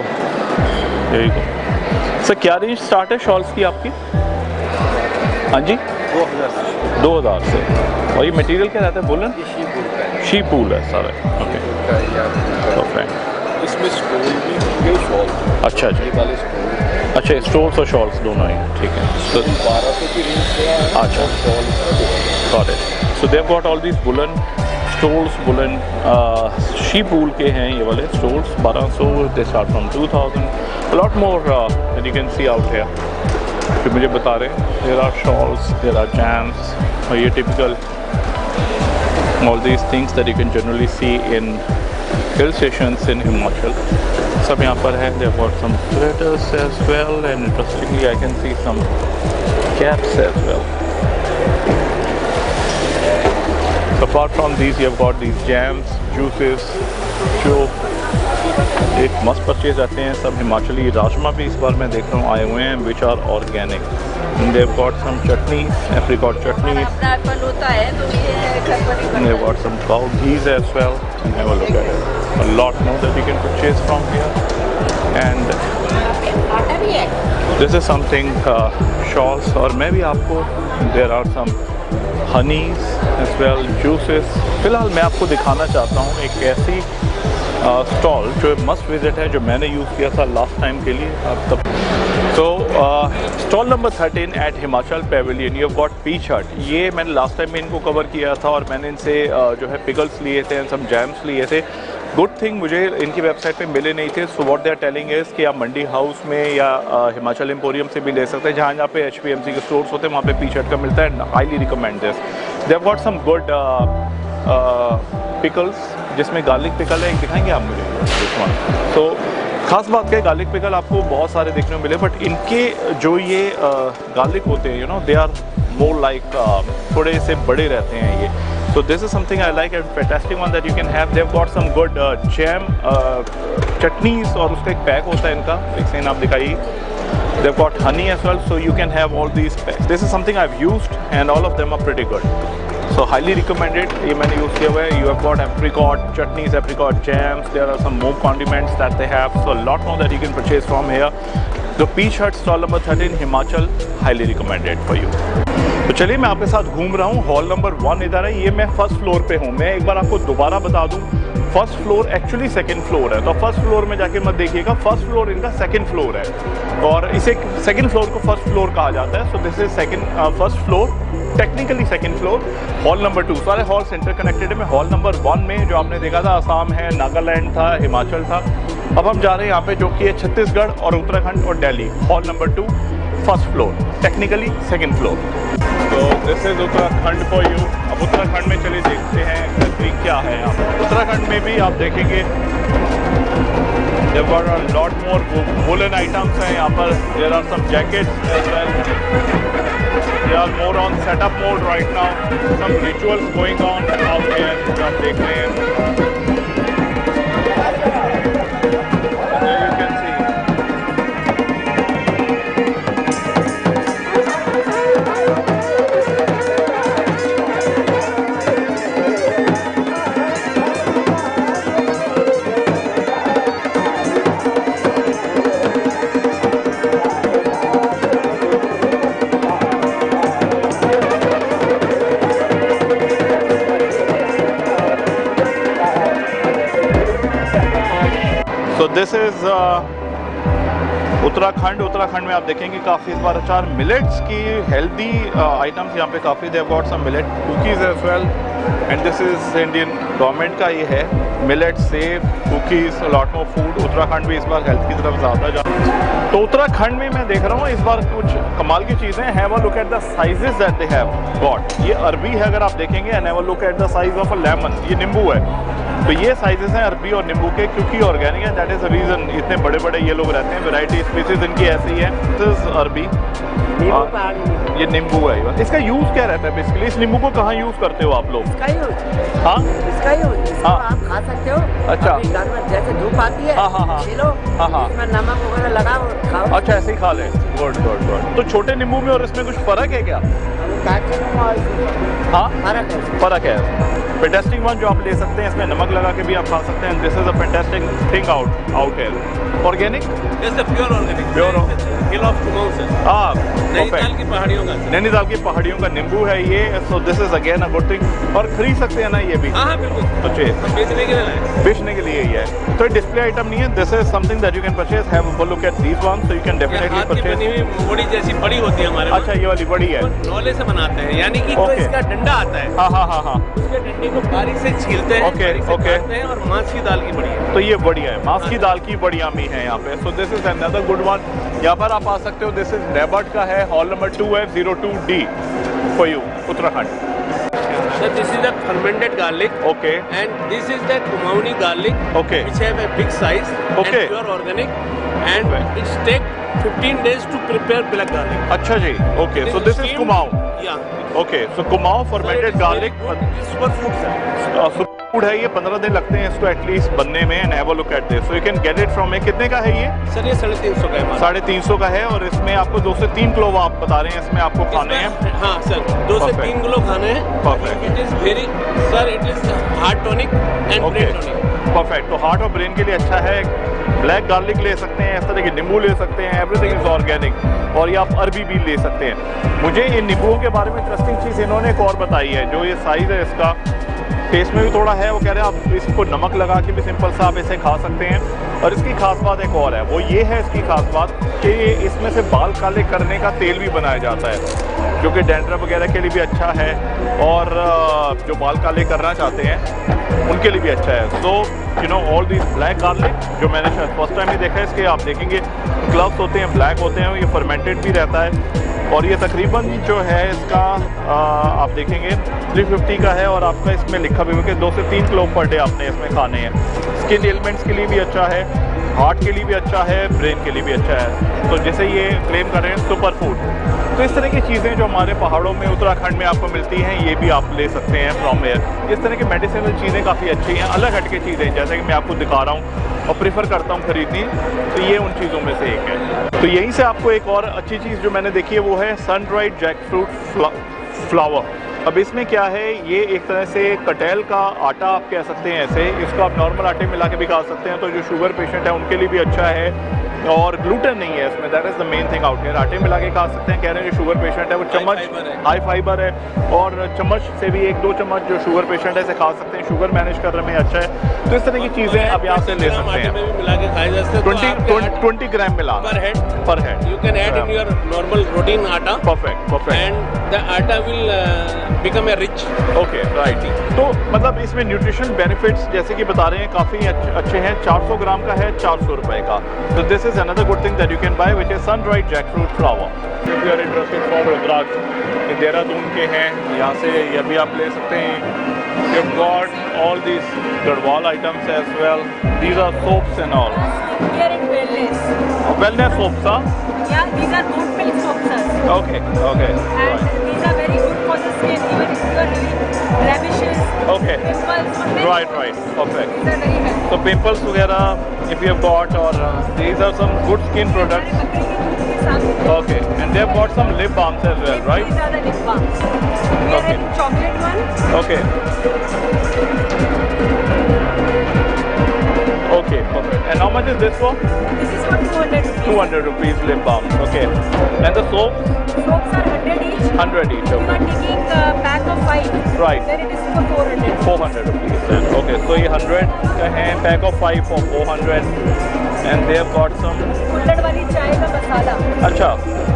यही को सर क्या रेंज स्टार्ट है शॉल्स की आपकी? हाँ जी 2000 से। और ये मटेरियल क्या रहता है? वुलन शी वूल है सारा। ओके इसमें स्टोल भी शॉल। अच्छा जी, अच्छा स्टोल्स और शॉल्स दोनों ही ठीक है। तो 1200 की रेंज से अच्छा got it. So they have got all these woollen stoles, woollen sheep wool के हैं ये वाले stoles 1200। They start from 2000। Lot more you can see out here जो मुझे बता रहे हैं। There are shawls, there are jams और ये typical all these things that you can generally see in hill stations in Himachal सब यहाँ पर है। They have got some sweaters as well and interestingly I can see some caps as well. So apart from these, you have got these jams, juices, जो एक मस्त purchase रहते हैं सब। हिमाचली राजमा भी इस बार मैं देख रहा हूँ आए हुए हैं, which are organic. They've got some chutneys, apricot chutneys. अपना एप्पल होता है तो ये घर पर ही And they've got some cow ghees as well. And have a look at it. A lot more that you can purchase from here. And आटा भी है। this is something shawls, और मैं भी आपको there are some honeys as well, juices। फिलहाल मैं आपको दिखाना चाहता हूँ एक ऐसी स्टॉल जो मस्ट विजिट है, जो मैंने यूज़ किया था लास्ट टाइम के लिए। आप तब तो stall number 13 at Himachal pavilion, you have got peach hut. ये मैंने लास्ट टाइम में इनको कवर किया था और मैंने इनसे जो है पिकल्स लिए थे, सम जैम्स लिए थे। गुड थिंग मुझे इनकी वेबसाइट पे मिले नहीं थे। So what they are telling is कि आप मंडी हाउस में या हिमाचल एम्पोरियम से भी ले सकते हैं, जहाँ पे HPMC के स्टोर्स होते हैं वहाँ पे पीच हट का मिलता है। Highly recommend this. They have got some good pickles, जिसमें गार्लिक पिकल है, एक दिखाएंगे आप मुझे दिस वन। तो खास बात क्या है, गार्लिक पिकल आपको बहुत सारे देखने को मिले, बट इनके जो ये गार्लिक होते हैं, you know, they are more like थोड़े से बड़े रहते हैं ये। So this is something I like, a fantastic one that you can have. They've got some good jam chutneys, और उसका एक पैक होता है इनका, एक सेन आप दिखाइए। They've got honey as well, so you can have all these packs. This is something I've used and all of them are pretty good. So highly recommended. ये मैंने यूज़ किया हुआ है। You have got apricot chutneys, apricot jams. There are some more condiments that they have. So a lot more that you can purchase from here. The Peach Hut stall number 13 Himachal, highly recommended for you. तो चलिए मैं आपके साथ घूम रहा हूँ। Hall number 1 इधर है, ये मैं फर्स्ट फ्लोर पे हूँ। मैं एक बार आपको दोबारा बता दूँ, first floor actually second floor है, तो फर्स्ट फ्लोर में जाके मत देखिएगा, फर्स्ट फ्लोर इनका सेकंड फ्लोर है, और इसे सेकंड फ्लोर को फर्स्ट फ्लोर कहा जाता है। So this is second first floor, technically second floor. Hall number 2, सारे हॉल्स इंटर कनेक्टेड है। मैं हॉल नंबर 1 में जो आपने देखा था, असम है, नागालैंड था, हिमाचल था। अब हम जा रहे हैं यहाँ पे जो कि है छत्तीसगढ़ और उत्तराखंड और Delhi. Hall number 2 first floor, technically second floor. तो this is Uttarakhand for you. अब उत्तराखंड में चलिए देखते हैं कि क्या है यहाँ पर। उत्तराखंड में भी आप देखेंगे there were a lot more woolen items हैं यहाँ पर। there are some jackets as well. they are more on setup mode right now. some rituals going on out here जो आप देख रहे हैं। there you can see तो this is Uttarakhand में आप देखेंगे काफ़ी इस बार अचार मिलेट्स की हेल्दी आइटम्स यहाँ पे काफ़ी। They have got some millet cookies as well, and this is Indian government का ये है millet save cookies, lot more food. Uttarakhand भी इस बार हेल्थ की तरफ ज़्यादा जा। तो उत्तराखंड में मैं देख रहा हूँ इस बार कुछ कमाल की चीज़ें। Have a look at the sizes that they have got. ये अरबी है अगर आप देखेंगे, and have a look at the size of a lemon, ये नींबू है। तो ये साइजेस हैं अरबी और नींबू के, क्योंकि ऑर्गेनिक है, दैट इज़ द रीज़न इतने बड़े बड़े ये लोग रहते हैं। वैरायटी स्पीसीज इनकी ऐसी है। दिस इज अरबी, ये नींबू है। इसका यूज़ क्या रहता है बेसिकली? इस नींबू को कहाँ यूज़ करते हो आप लोग? इसका यूज, हाँ इसका यूज, इसको हाँ। आप खा सकते हो। अच्छा। अपने घर में जैसे धूप आती है, हाँ, हाँ, हाँ। छीलो, हाँ, हाँ। इसमें नमक वगैरह लगाओ, खाओ। अच्छा, ऐसे ही खा लें। Good good good. तो छोटे नींबू में और इसमें कुछ फ़र्क है क्या? हाँ, फ़र्क है। फैंटास्टिक वन जो आप ले सकते हैं, इसमें नमक लगा के भी आप खा सकते हैं। This is a fantastic thing out here. Organic, pure organic, pure hill of Kumaon से, हाँ, नैनीताल की पहाड़ियों का, नैनीताल की पहाड़ियों का नींबू है ये। सो this is again a good thing. और खरीद सकते हैं ना ये भी? हाँ बिल्कुल, तो चाहिए बेचने के लिए लाए, बेचने के लिए ही है। तो डिस्प्ले आइटम नहीं है। This is something that you can purchase. Have a look at these one, so you can definitely हाथ की बनी परचेज। हुई बड़ी जैसी बड़ी होती है हमारे वहाँ। अच्छा, ये वाली बड़ी है, नौले से बनाते हैं, यानी कि जो Okay. इसका डंडा आता है, हाँ हाँ हाँ हाँ। उसके डंडे को बारीक से छीलते हैं, Okay, बारीक से okay. काटते हैं, और मांस की दाल की बड़ी है। तो ये बढ़िया है, मांस की दाल की बढ़िया मी है यहाँ पे। सो this is another good one. यहाँ पर आप आ सकते हो। दिस इज नेबर्ट का है, hall number 2F02D for you, Uttarakhand. So this is the fermented garlic, okay and this is the Kumaoni garlic, Okay. which have a big size Okay. and pure organic, and Right. it's take 15 days to prepare black garlic. अच्छा जी, okay, so this is steamed- Kumaon. Yeah. Okay, so Kumaon fermented garlic. Superfood, sir. Food है ये, 15 दिन लगते हैं इसको at least बनने में. And have a look at this. So you can get it from. कितने का है ये? सर ये 350 का है हमारा। 350 का है. और इसमें आपको 2 से 3 क्लोव आप बता रहे हैं इसमें आपको खाने हैं. इसमें- हाँ सर, 2 से Perfect. 3 किलो खाने हैं। Perfect. It is very sir, it is heart tonic and okay, brain tonic. Perfect. तो हार्ट और ब्रेन के लिए अच्छा है. ब्लैक गार्लिक ले सकते हैं, इस तरह के नींबू ले सकते हैं. Everything is organic. और ये आप अरबी भी ले सकते हैं. मुझे इन नींबुओं के बारे में इंटरेस्टिंग चीज़ इन्होंने एक और बताई है. जो ये साइज़ है इसका, टेस्ट में भी थोड़ा है. वो कह रहे हैं आप इसको नमक लगा के भी सिंपल सा आप इसे खा सकते हैं. और इसकी खास बात एक और है, वो ये है इसकी खास बात कि इसमें से बाल काले करने का तेल भी बनाया जाता है, जो कि डैंड्रफ वगैरह के लिए भी अच्छा है. और जो बाल काले करना चाहते हैं उनके लिए भी अच्छा है. So you know all this black garlic, जो मैंने शायद फर्स्ट टाइम ही देखा है. इसके आप देखेंगे ग्लव्स होते हैं, ब्लैक होते हैं. ये फर्मेंटेड भी रहता है. और ये तकरीबन जो है इसका आप देखेंगे 350 का है. और आपका इसमें लिखा भी हुआ कि 2 से 3 किलो पर डे आपने इसमें खाने हैं. स्किन एलिमेंट्स के लिए भी अच्छा है, हार्ट के लिए भी अच्छा है, ब्रेन के लिए भी अच्छा है. तो जैसे ये क्लेम कर रहे हैं सुपर फूड. तो इस तरह की चीज़ें जो हमारे पहाड़ों में उत्तराखंड में आपको मिलती हैं, ये भी आप ले सकते हैं फ्रॉम एयर. इस तरह की मेडिसिनल चीज़ें काफ़ी अच्छी हैं, अलग हट के चीज़ें, जैसे कि मैं आपको दिखा रहा हूँ और प्रीफर करता हूँ खरीदनी. तो ये उन चीज़ों में से एक है. तो यहीं से आपको एक और अच्छी चीज़ जो मैंने देखी है वो है सन ड्राइड जैकफ्रूट फ्लावर. अब इसमें क्या है, ये एक तरह से कटहल का आटा आप कह सकते हैं. ऐसे इसको आप नॉर्मल आटे मिला के भी खा सकते हैं. तो जो शुगर पेशेंट है उनके लिए भी अच्छा है. और ग्लूटेन नहीं है इसमें, that is the main thing out here. आटे मिला के खा सकते हैं. कह रहे हैं जो शुगर पेशेंट है वो चम्मच हाई फाइबर है. और चम्मच से भी 1-2 चम्मच जो शुगर पेशेंट है इसे खा सकते हैं. शुगर मैनेज करने में अच्छा है. तो इस तरह की चीज़ें आप यहाँ से ले सकते हैं. में भी मिला के खाए जा सकते हैं। 20 ग्राम मिला पर head. You can add in your normal routine atta perfect. and the atta will become a rich. Okay, right. तो मतलब इसमें न्यूट्रिशन बेनिफिट्स जैसे कि बता रहे हैं काफ़ी अच्छे हैं. 400 ग्राम का है 400 रुपए का. तो this is another good thing that you can buy, which is sun dried jackfruit flower. If you are interested for rudraksha, ये देहरादून के हैं. यहाँ से ये भी आप ले सकते हैं. You got all this Garhwal items as well. These are soaps and all. We are in wellness. Wellness soaps. Yeah, these are goat milk soaps, sir. Okay. And these are very good for the skin, even if you are having blemishes, Okay. pimples, or many Right. things. Perfect. These are very helpful. So pimples वगैरह if you have got, or these are some good skin products. हमारे बकरी के दूध के साथ Okay, and they have got some lip balms as well, right? These are the lip balms. We are Okay. having chocolate one. Okay. Okay, perfect. And how much is this for? This is for 200 rupees. 200 rupees lip balm. Okay. And the soap? Soaps are 100 each. 100 each. You are Okay. taking a pack of 5. Right. Then it is for 400. 400 rupees then. Okay, so ये 100 का है, pack of 5 for 400. And they have got some. कुल्हड़ वाली चाय का मसाला. अच्छा.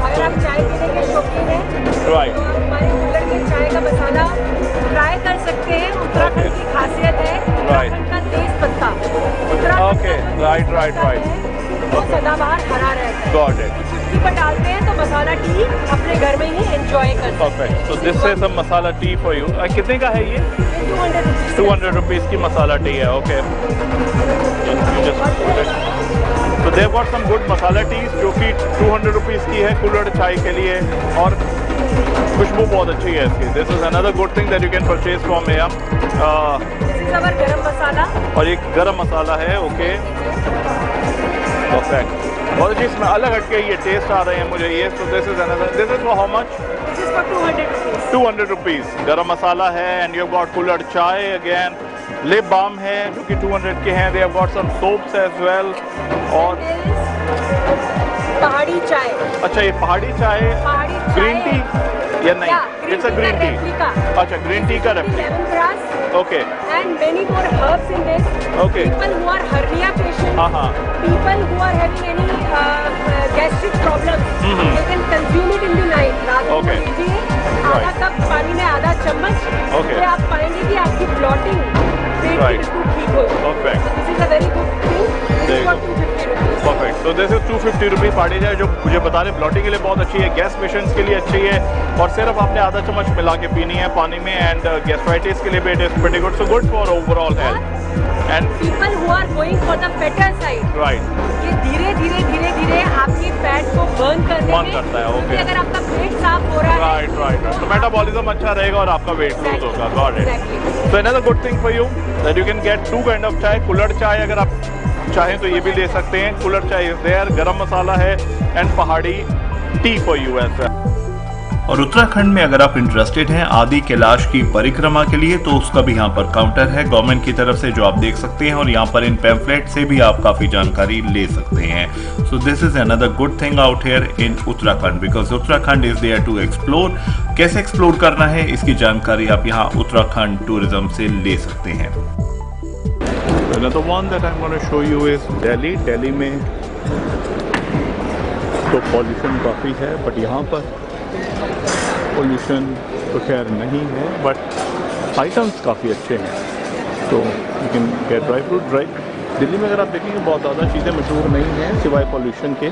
अगर आप चाय पीने के शौकीन हैं, Right. तो हमारे कुल्हड़ के चाय का मसाला ट्राई कर सकते हैं. उत्तराखंड की खासियत है उत्तराखंड का तेज पत्ता. उत्तराखंड Okay. का Right. वो सदाबहार हरा रहता है. Got it. चुटकी पर डालते हैं तो मसाला टी अपने घर में ही एंजॉय कर सकते हैं. Perfect. So this is some masala tea for you. कितने का है ये? 200 rupees. 200 rupees की मसाला टी है. Okay. Just put it. So they have got some good masala teas जो कि 200 rupees की है कुल्हड़ चाय के लिए. और खुशबू बहुत अच्छी है इसकी. This is another good thing that you can purchase from here. This is our गरम मसाला. और एक गरम मसाला है. Okay, perfect. और जिसमें अलग हटके ये टेस्ट आ रहे हैं मुझे ये. सो this is another. This is for how much? This is for 200 rupees. 200 rupees. गरम मसाला है. एंड यू हैव गॉट कुल्हड़ चाय अगेन. लिप बाम है जो कि 200 के हैं. They have got some soaps as well. और There is पहाड़ी चाय. अच्छा, ये पहाड़ी चाय पहाड़ी चाय. ग्रीन टी या नहीं? Yeah, it's a green tea. replica. अच्छा, ग्रीन टी का replica. Lemongrass okay. and many more herbs in this. Okay. People who are hernia patients. हाँ. People who are having any gastric problems. Mhm. They can consume it in the night. रात को Okay. लीजिए. आधा Right. Cup पानी में आधा चम्मच. Okay. ये आप पाएंगे कि आपकी ब्लॉटिंग पेट Right. की बिल्कुल ठीक हो. Perfect. This is a very good thing. This There is you for go. 250 rupees. Perfect. So this is 250 50 रुपये पहाड़ी चाय जो मुझे बता रहे ब्लॉटिंग के लिए बहुत अच्छी है, गैस पेशेंट्स के लिए अच्छी है, और सिर्फ आपने आधा चम्मच मिला के पीनी है पानी में, एंड गैस्ट्राइटिस के लिए भी it is pretty good, so good for overall health and people who are going for the fatter side, right, ये धीरे धीरे आपकी फैट को बर्न करने बर्न में करता है, ओके, अगर आपका पेट साफ हो रहा है राइट राइट, तो मेटाबॉलिज्म अच्छा रहेगा और आपका वेट लूज होगा, got it. So another good thing for you that you can gate 2 kind of चाय, कुल्हड़ चाय अगर आप चाहें तो ये भी ले सकते हैं, कुल्हड़ चाय इज देयर, गरम मसाला है, and pahadi tea for you as well. और उत्तराखंड में अगर आप इंटरेस्टेड हैं आदि कैलाश की परिक्रमा के लिए तो उसका भी यहाँ पर काउंटर है गवर्नमेंट की तरफ से जो आप देख सकते हैं, और यहाँ पर इन पैम्फलेट से भी आप काफी जानकारी ले सकते हैं। So this is another good thing out here in Uttarakhand because Uttarakhand is there to explore. कैसे एक्सप्लोर करना है इसकी जानकारी आप यहाँ उत्तराखंड टूरिज्म से ले सकते हैं। Another one that I'm going to show you is Delhi. Delhi में तो पॉल्यूशन काफ़ी है, बट यहाँ पर पॉल्यूशन तो खैर नहीं है, बट आइटम्स काफ़ी अच्छे हैं, तो you can gate dry fruit dry. Delhi में अगर आप देखेंगे बहुत ज़्यादा चीज़ें मशहूर नहीं हैं सिवाय पॉल्यूशन के,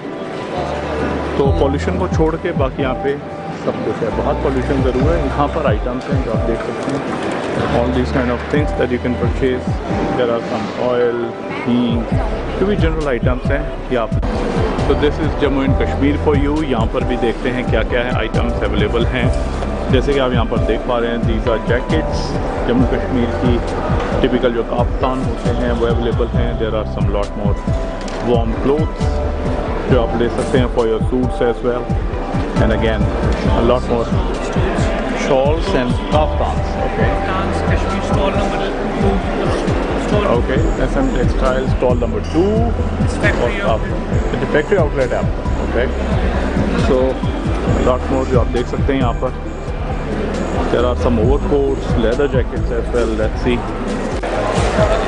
तो पॉल्यूशन को छोड़ के बाकी यहाँ पे सब कुछ है। बहुत पॉल्यूशन ज़रूर है, यहाँ पर आइटम्स हैं जो आप देख सकते हैं, all these kind of things that you can purchase. There are some oil, ghee, जो भी जनरल आइटम्स हैं ये आप। तो this is Jammu and Kashmir for you. यहाँ पर भी देखते हैं क्या क्या है आइटम्स अवेलेबल हैं। जैसे कि आप यहाँ पर देख पा रहे हैं, these are jackets, Jammu Kashmir की टिपिकल जो काफ्तान होते हैं वो अवेलेबल हैं। There are some lot more warm clothes जो आप ले सकते हैं for your suits as well, and again a lot more shawls and kaftans. Okay. Kashmir stall number 2. Okay. SM Textile stall number 2. It's factory The factory outlet है आपका. Okay. So lot more जो आप देख सकते हैं यहाँ पर. There are some overcoats, leather jackets as well. Let's see.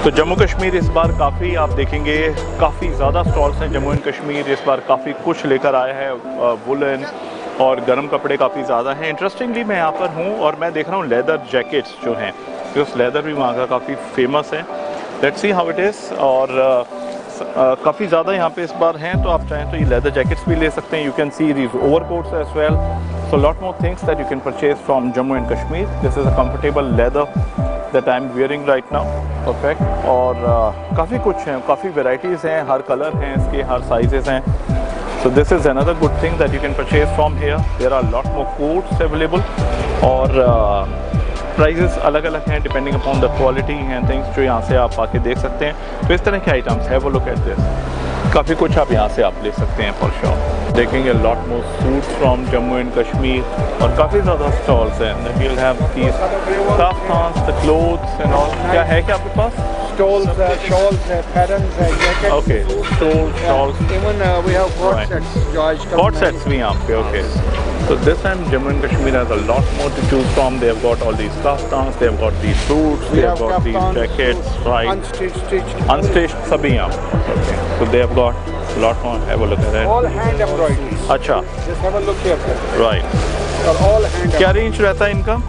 तो जम्मू कश्मीर इस बार काफ़ी आप देखेंगे काफ़ी ज़्यादा स्टॉल्स हैं। जम्मू एंड कश्मीर इस बार काफ़ी कुछ लेकर आया है, वुलन और गर्म कपड़े काफ़ी ज़्यादा हैं। इंटरेस्टिंगली मैं यहाँ पर हूँ और मैं देख रहा हूँ लेदर जैकेट्स जो हैं, बिकॉज लेदर भी वहाँ का काफ़ी फेमस है। Let's see how it is, और काफ़ी ज़्यादा यहाँ पे इस बार हैं, तो आप चाहें तो ये लेदर जैकेट्स भी ले सकते हैं। You can see these overcoats as well, so lot more things that you can purchase from Jammu and Kashmir. This is a comfortable leather that I am wearing right now, perfect. और काफ़ी कुछ हैं, काफ़ी varieties हैं, हर कलर हैं इसके, हर sizes हैं। So this is another good thing that you can purchase from here. There are a lot more coats available, और prices अलग अलग हैं depending upon the quality and things जो यहाँ से आप आके देख सकते हैं। तो इस तरह के आइटम्स है, वो look at this, काफ़ी कुछ आप यहाँ से आप ले सकते हैं for sure। देखेंगे lot more suits from Jammu and Kashmir, और काफ़ी ज़्यादा stalls हैं। Then we'll have these kaftans, the clothes and all। क्या है क्या आपके पास? Stalls, shawls, patterns, jackets. Okay, stalls, shawls. Even we have cord Right. sets. George Cord sets भी यहाँ पे, okay. So this time Jammu and Kashmir has a lot more to choose from. They have got all these kaftans, they have got these suits, We they have have got these kaftans, jackets, suits, right? unstitched, stitched. Unstitched सभी यहाँ पे, okay. So they have got a lot more. Have a look at All it. hand embroideries. अच्छा, Just have a look here. right. Are all hand. क्या range रहता है इनका?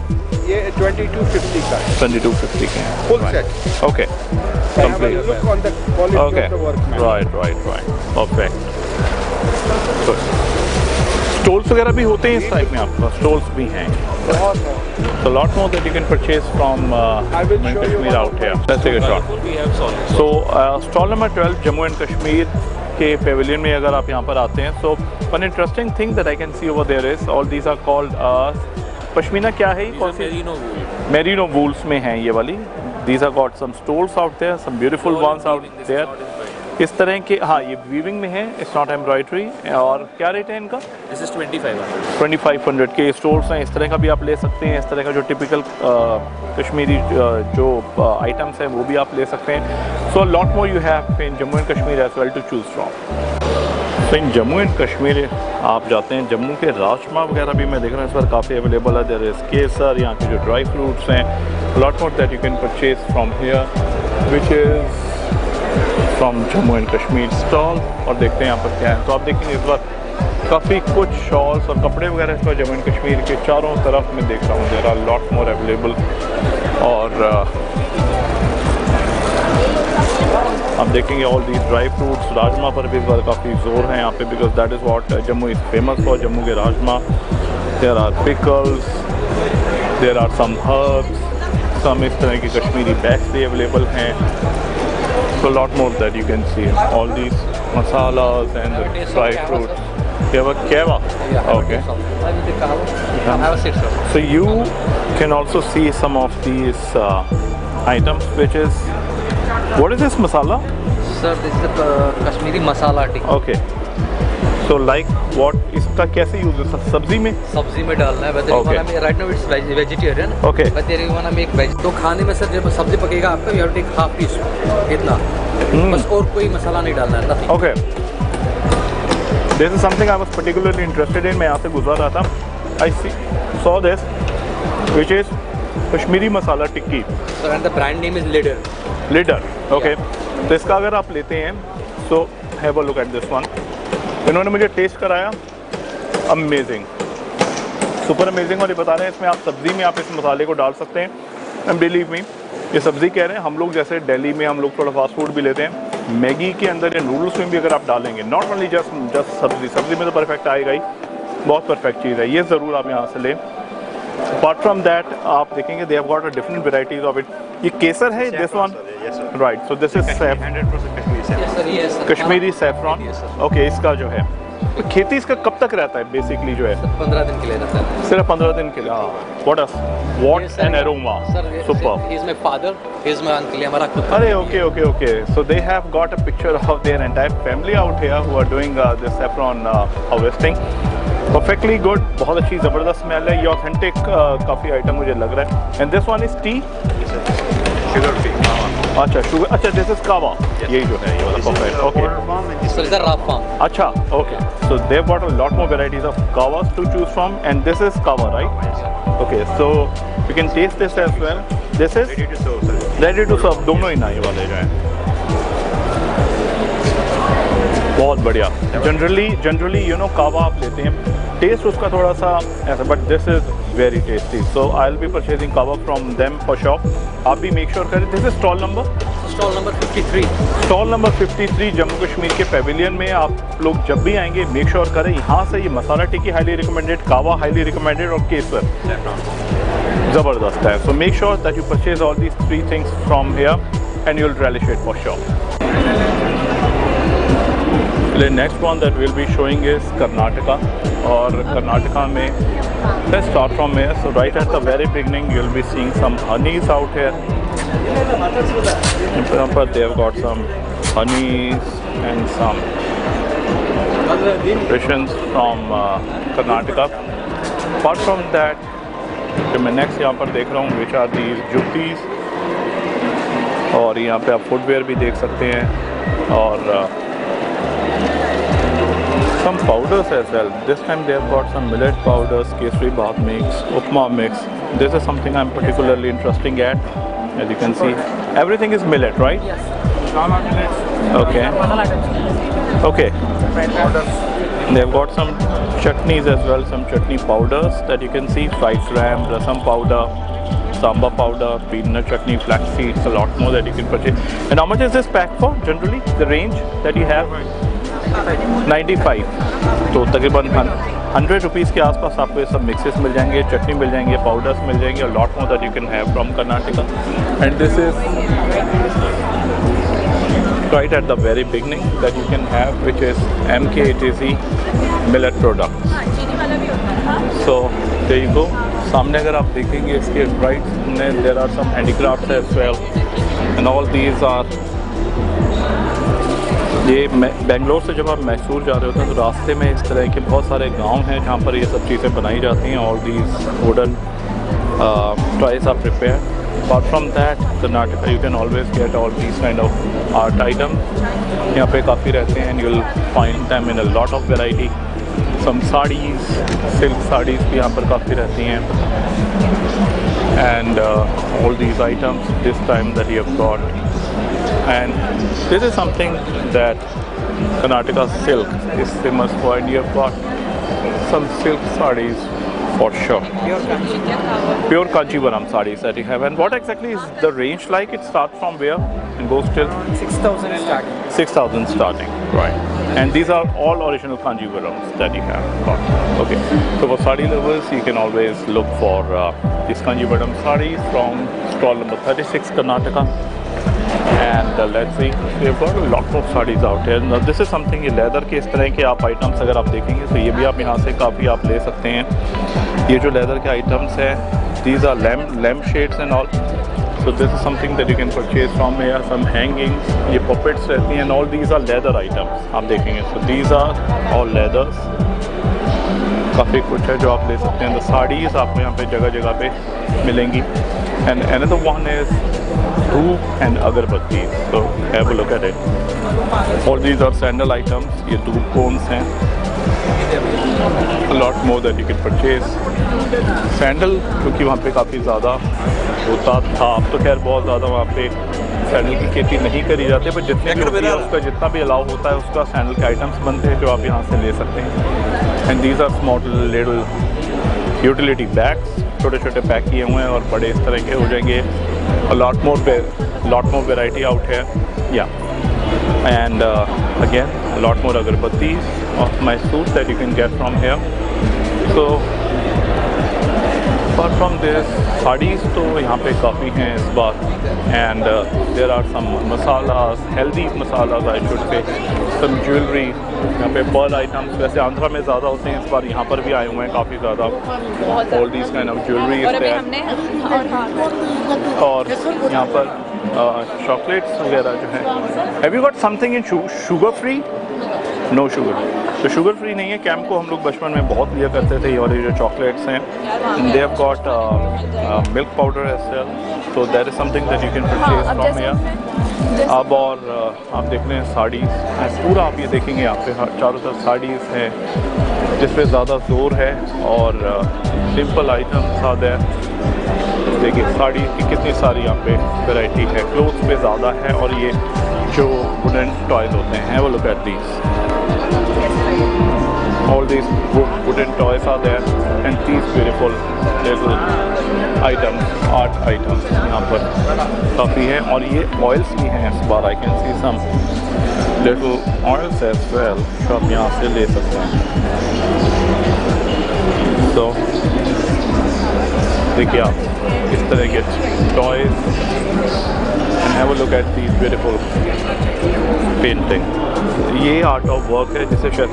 ये 2250 का है. 2250 के हैं. Full Right. set. Okay. Have a Complete. look on the quality Okay. of the work. man. Right. Perfect. Good. Stalls वगैरह भी होते हैं इस टाइप में आपका? Stalls भी हैं. बहुत है. So a lot more that you can purchase from I will Jammu and show you Kashmir one out of here. them. Let's take a shot. We have solid. So stall number 12 Jammu and Kashmir के Pavilion में अगर आप यहाँ पर आते हैं, so one interesting thing that I can see over there is all these are called pashmina क्या है? These are merino wool. Merino wools में हैं ये वाली। These are got some stalls out there, some beautiful All ones out weaving, this is there. not embroidery. इस तरह के, हाँ ये वीविंग में है, इट्स नॉट एम्ब्रॉयडरी। और क्या रेट है इनका? This is 2500. 2500 के स्टोर्स हैं, इस तरह का भी आप ले सकते हैं। इस तरह का जो टिपिकल कश्मीरी जो आइटम्स हैं वो भी आप ले सकते हैं। So lot more you have in Jammu and Kashmir as well to choose from. तो इन जम्मू एंड कश्मीर आप जाते हैं, जम्मू के राजमा वगैरह भी मैं देख रहा हूँ इस बार काफ़ी अवेलेबल है। देयर इज़ केसर, यहाँ के जो ड्राई फ्रूट्स हैं, lot more that you can purchase from here which is from Jammu and Kashmir stall. और देखते हैं यहाँ पर क्या है। तो आप देखेंगे इस बार काफ़ी कुछ शॉल्स और कपड़े वगैरह इस बार जम्मू एंड कश्मीर के चारों तरफ मैं देख रहा हूँ। There are lot more available. और आप देखेंगे all these dry fruits, rajma पर भी काफ़ी ज़ोर है यहाँ पे, because that is what Jammu is famous for, Jammu के rajma. There are pickles, there are some herbs, some इस तरह की कश्मीरी बैग्स भी अवेलेबल हैं। So lot more that you can see, all these masalas and the dry fruits. You have a keva? Okay. So you can also see some of these items, which is, what is this masala? Sir, this is the Kashmiri masala tikka. Okay. So like what, इसका कैसे use है? सब्जी में? सब्जी में डालना है। Whether you Okay. wanna make, right now it's vegetarian. Okay. Whether you wanna make veg, तो खाने में सर जब सब्जी पकेगा आपका, you have to take half teaspoon इतना, बस और कोई मसाला नहीं डालना है, nothing. Okay. This is something I was particularly interested in. मैं यहाँ से गुजर रहा था. I saw this, which is Kashmiri masala tikki. Sir, and the brand name is Leader. Leader. Okay. तो इसका अगर आप लेते हैं, so have a look at this one. इन्होंने मुझे टेस्ट कराया, अमेजिंग, सुपर अमेजिंग। और ये बता रहे हैं इसमें आप सब्ज़ी में आप इस मसाले को डाल सकते हैं। एंड बिलीव मी, ये सब्ज़ी कह रहे हैं, हम लोग जैसे दिल्ली में हम लोग थोड़ा फास्ट फूड भी लेते हैं, मैगी के अंदर या नूडल्स में भी अगर आप डालेंगे, नॉट ओनली जस्ट सब्ज़ी में तो परफेक्ट आएगा ही, बहुत परफेक्ट चीज़ है, ये ज़रूर आप यहाँ से लें। अपार्ट फ्रॉम दैट आप देखेंगे दे have got a different varieties of it. ये केसर है, this one, right? So this is Kashmiri saffron. Okay, इसका जो है खेती इसका कब तक रहता है बेसिकली जो है? 15 दिन के लिए रहता है। सिर्फ 15 दिन के लिए। What an aroma, super. He is my father, he is my uncle, हमारा खुद। अरे okay, so they have got a picture of their entire family out here who are doing this saffron harvesting. Perfectly good, बहुत अच्छी ज़बरदस्त smell है, ये authentic काफ़ी item मुझे लग रहा है। And this one is tea, Sugar tea. अच्छा शुगर, अच्छा दिस इज कावा, यही जो है ये वाला perfect. Okay, Sir, is a rapam. अच्छा, okay, so they got a lot more varieties of kahwas to choose from and this is kahwa, right? Okay, so you can taste this as well. This is Ready to serve, sir. Ready to serve, दोनों ही ना ये वाले जो हैं, बहुत बढ़िया। Generally you know कावा आप लेते हैं, टेस्ट उसका थोड़ा सा ऐसा, but this is very tasty. So I will be purchasing कावा फ्रॉम देम फॉर शॉप। आप भी मेक श्योर करें। This is stall number, Stall number 53. Stall number 53 Jammu Kashmir के पेविलियन में। आप लोग जब भी आएंगे मेक श्योर करें यहाँ से ये मसाला टिक्की हाईली रिकमेंडेड, कावा हाईली रिकमेंडेड और केसर ज़बरदस्त है। So make sure that you purchase all these 3 things from here and you will relish it for sure. The next one that we'll be showing is Karnataka, और कर्नाटका में let's start from here. So right at the very beginning you'll be seeing some honeys out here. But they have got some honeys and some traditions from Karnataka. Apart from that, जो मैं next यहाँ पर देख रहा हूँ which are these juttis, और यहाँ पे आप फुटवेयर भी देख सकते हैं, और some powders as well. This time they have got some millet powders, kesari bath mix, upma mix. This is something I'm particularly interested at. As you can see, everything is millet, right? Yes. Okay. Okay. They have got some chutneys as well, some chutney powders that you can see, fried gram, rasam powder, samba powder, peanut chutney, flax seeds, a lot more that you can purchase. And how much is this pack for generally? The range that you have? 95। तो तकरीबन 100 rupees के आसपास आपको ये सब mixes मिल जाएंगे, चटनी मिल जाएंगे, powders मिल जाएंगे, और lot more that you can have from Karnataka. And this is right at the very beginning that you can have, which is MKATZ millet products. So there you go. सामने अगर आप देखेंगे इसके राइट में there are some handicrafts as well, and all these are. ये बेंगलोर से जब आप मैसूर जा रहे होते हैं तो रास्ते में इस तरह के बहुत सारे गांव हैं जहाँ पर ये सब चीज़ें बनाई जाती हैं। All these wooden toys are prepared. Apart from that Karnataka you can always get all these kind of art item, यहाँ पे काफ़ी रहते हैं, and you will find them in a lot of variety. Some saris, silk saris भी यहाँ पर काफ़ी रहती हैं, and all these items this time that you have got. And this is something that Karnataka silk is famous for, and you have got some silk sarees For sure. Pure Kanchivaram sarees that you have. And what exactly is the range like? It starts from where and goes till 6,000 starting. 6,000 starting, right? And these are all original Kanchivarams that you have got. Okay, so for saree lovers, you can always look for these Kanchivaram sarees from stall number 36, Karnataka. And let's see, we've got a lot of sarees out here. Now this is something, ये leather के इस तरह के आप items अगर आप देखेंगे तो ये भी आप यहाँ से काफ़ी आप ले सकते हैं. ये जो leather के items हैं, these are lamp shades and all. So this is something that you can purchase from here. Some hangings, ये puppets रहती हैं, and all these are leather items. आप देखेंगे. So these are all leathers. काफ़ी कुछ है जो आप ले सकते हैं. The sarees आपको यहाँ पे जगह जगह पे मिलेंगी. And another one is धूप and agarbatti. So have a look at it. All these are sandal items. ये धूप cones हैं. A lot more that you can purchase. Sandal क्योंकि वहाँ पे काफ़ी ज़्यादा होता था. अब तो खैर बहुत ज़्यादा वहाँ पे सैंडल की खेती नहीं करी जाती, पर जितने भी होती है उसका जितना भी अलाउ होता है उसका सैंडल के आइटम्स बनते हैं जो आप यहाँ से ले सकते हैं. And these are small little utility bags, छोटे छोटे पैक किए हुए हैं और बड़े इस तरह के हो जाएंगे. लॉट मोर वेराइटी आउट है या and again lot more agarbattis of Mysore that you can get from here. So apart from this, sarees तो यहाँ पे काफ़ी हैं इस बार. And there are some masalas, healthy masalas I should say, some jewelry. यहाँ पे pearl items वैसे आंध्रा में ज़्यादा होते हैं, इस बार यहाँ पर भी आए हुए हैं काफ़ी ज़्यादा. All these kind of jewelry is there. और यहाँ पर chocolates वगैरह जो है. Have you got something in sugar free? No sugar. तो शुगर फ्री नहीं है. कैंप को हम लोग बचपन में बहुत लिया करते थे. और ये जो चॉकलेट्स हैं, they have got milk powder as well. So that is something that you can purchase from here. अब और आप देख रहे हैं साड़ीज़, पूरा आप ये देखेंगे यहाँ पे चारों तरफ साड़ीज़ हैं जिस पे ज़्यादा जोर है. और सिंपल आइटम्स आते हैं. देखिए साड़ी की कितनी सारी यहाँ पे वैरायटी है. क्लोथ्स पे ज़्यादा है. और ये जो वुडन टॉयज होते हैं, वो look at these. All these wooden toys are there and these beautiful little items, art items यहाँ पर काफ़ी हैं. और ये oils भी हैं इस बार. I can see some little oils as well जो आप यहाँ से ले सकते हैं. So देखिए आप इस तरह के toys and have a look at these beautiful painting. ये आर्ट ऑफ वर्क है जिसे शायद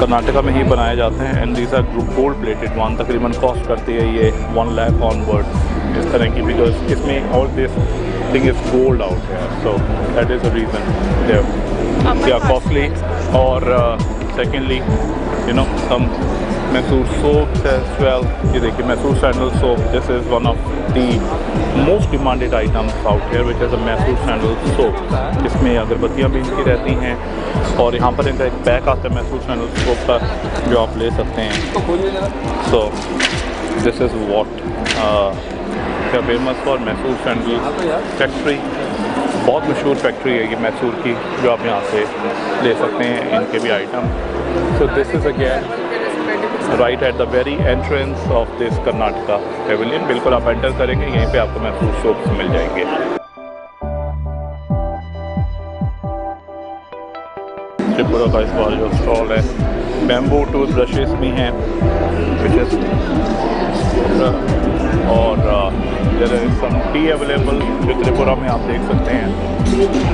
कर्नाटका में ही बनाए जाते हैं. And these are gold plated one. तकरीबन कॉस्ट करती है ये 1 लाख ऑनवर्ड इस तरह की, बिकॉज इसमें all this thing is gold out है. So that is the reason they are costly. और secondly you know some Mysore soaps as well. ये देखिए Mysore sandal soap. This is one of the most demanded items out here, which is a Mysore sandal soap. इसमें अगरबत्तियाँ भी इनकी रहती हैं. और यहाँ पर इनका एक पैक आता है मैसूर सैंडल soap का जो आप ले सकते हैं. So this is what famous for Mysore sandal factory. बहुत मशहूर फैक्ट्री है ये मैसूर की जो आप यहाँ से ले सकते हैं इनके भी item. So this is again right at the very entrance of this Karnataka Pavilion. बिल्कुल आप एंटर करेंगे यहीं पे आपको मैसूर सोप्स मिल जाएंगे. त्रिपुरा का इस बार जो स्टॉल है, बैम्बू टूथ ब्रशेस भी हैं which is और there is some tea available जो त्रिपुरा में आप देख सकते हैं.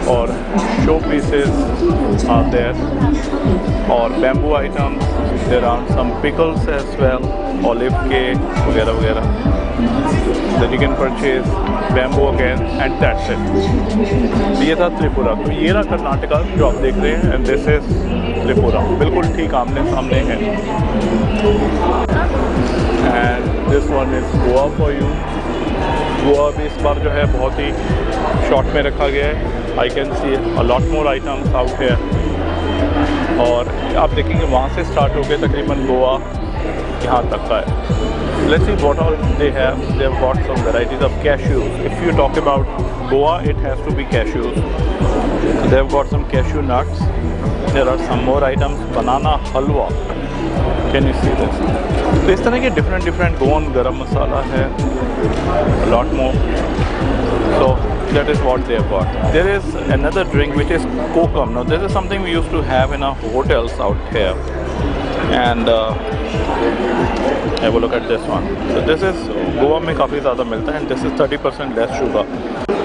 और शो पीसेस आर देयर और bamboo items. There are some pickles as well, olive के वगैरह वगैरह that you can purchase. Bamboo again and that's it. ये था त्रिपुरा. तो ये रहा कर्नाटका जो आप देख रहे हैं. And this is Tripura. बिल्कुल ठीक आमने सामने है. And this one is Goa for you. Goa भी इस बार जो है बहुत ही शॉर्ट में रखा गया है. आई can C a lot more items out है. और आप देखेंगे वहाँ से स्टार्ट हो गए तकरीबन गोवा यहाँ तक का है. Let's see what all they have. They have got some varieties of cashews. If you talk about Goa, it has to be cashews. They have got some cashew nuts. There are some more items. Banana halwa. Can you see this? तो इस तरह के different Goan गरम मसाला है, lot more. So that is what they have got. There is another drink which is kokum. Now this is something we used to have in our hotels out here, and have a look at this one. So this is Goa में काफ़ी ज़्यादा मिलता है, and this is 30% less sugar.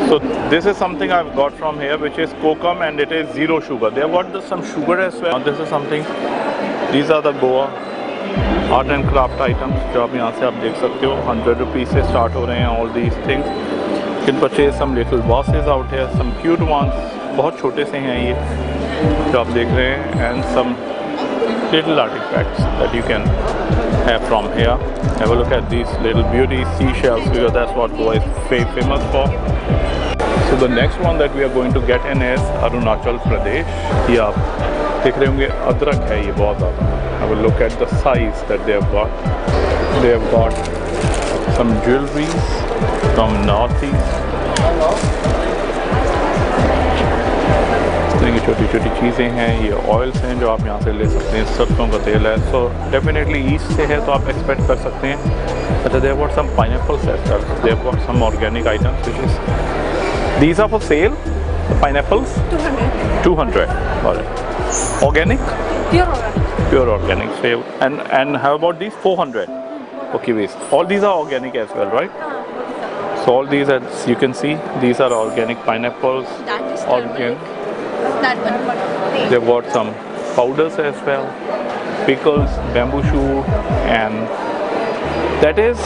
So this is something I've got from here, which is kokum, and it is zero sugar. They have got some sugar as well. Now this is something. These are the Goa art and craft items जो आप यहाँ से आप देख सकते हो. 100 rupees से start हो रहे हैं all these things. You can purchase some little boxes out here, some cute ones. बहुत छोटे से हैं ये जो आप देख रहे हैं, and some little artifacts that you can have from here. Have a look at these little beauty seashells, because that's what Goa is famous for. So the next one that we are going to get in is Arunachal Pradesh. ये आप देख रहे होंगे अदरक है ये बहुत ज़्यादा. Have a look at the size that they have got. They have got some jewelries from northeast. देखिए छोटी छोटी चीज़ें हैं, ये ऑयल्स हैं जो आप यहाँ से ले सकते हैं, सरसों का तेल है. सो डेफिनेटली ईस्ट से है तो आप एक्सपेक्ट कर सकते हैं. अच्छा, they have got some pineapples as well. They have got some organic items which is these are for sale. Pineapples 200. Organic? Pure organic. Pure organic. So, and how about these 400? Okay, waste. All these are organic as well, right? So all these, as you can see, these are organic pineapples. That is Organic. that one. They've got some powders as well, pickles, bamboo shoot, and that is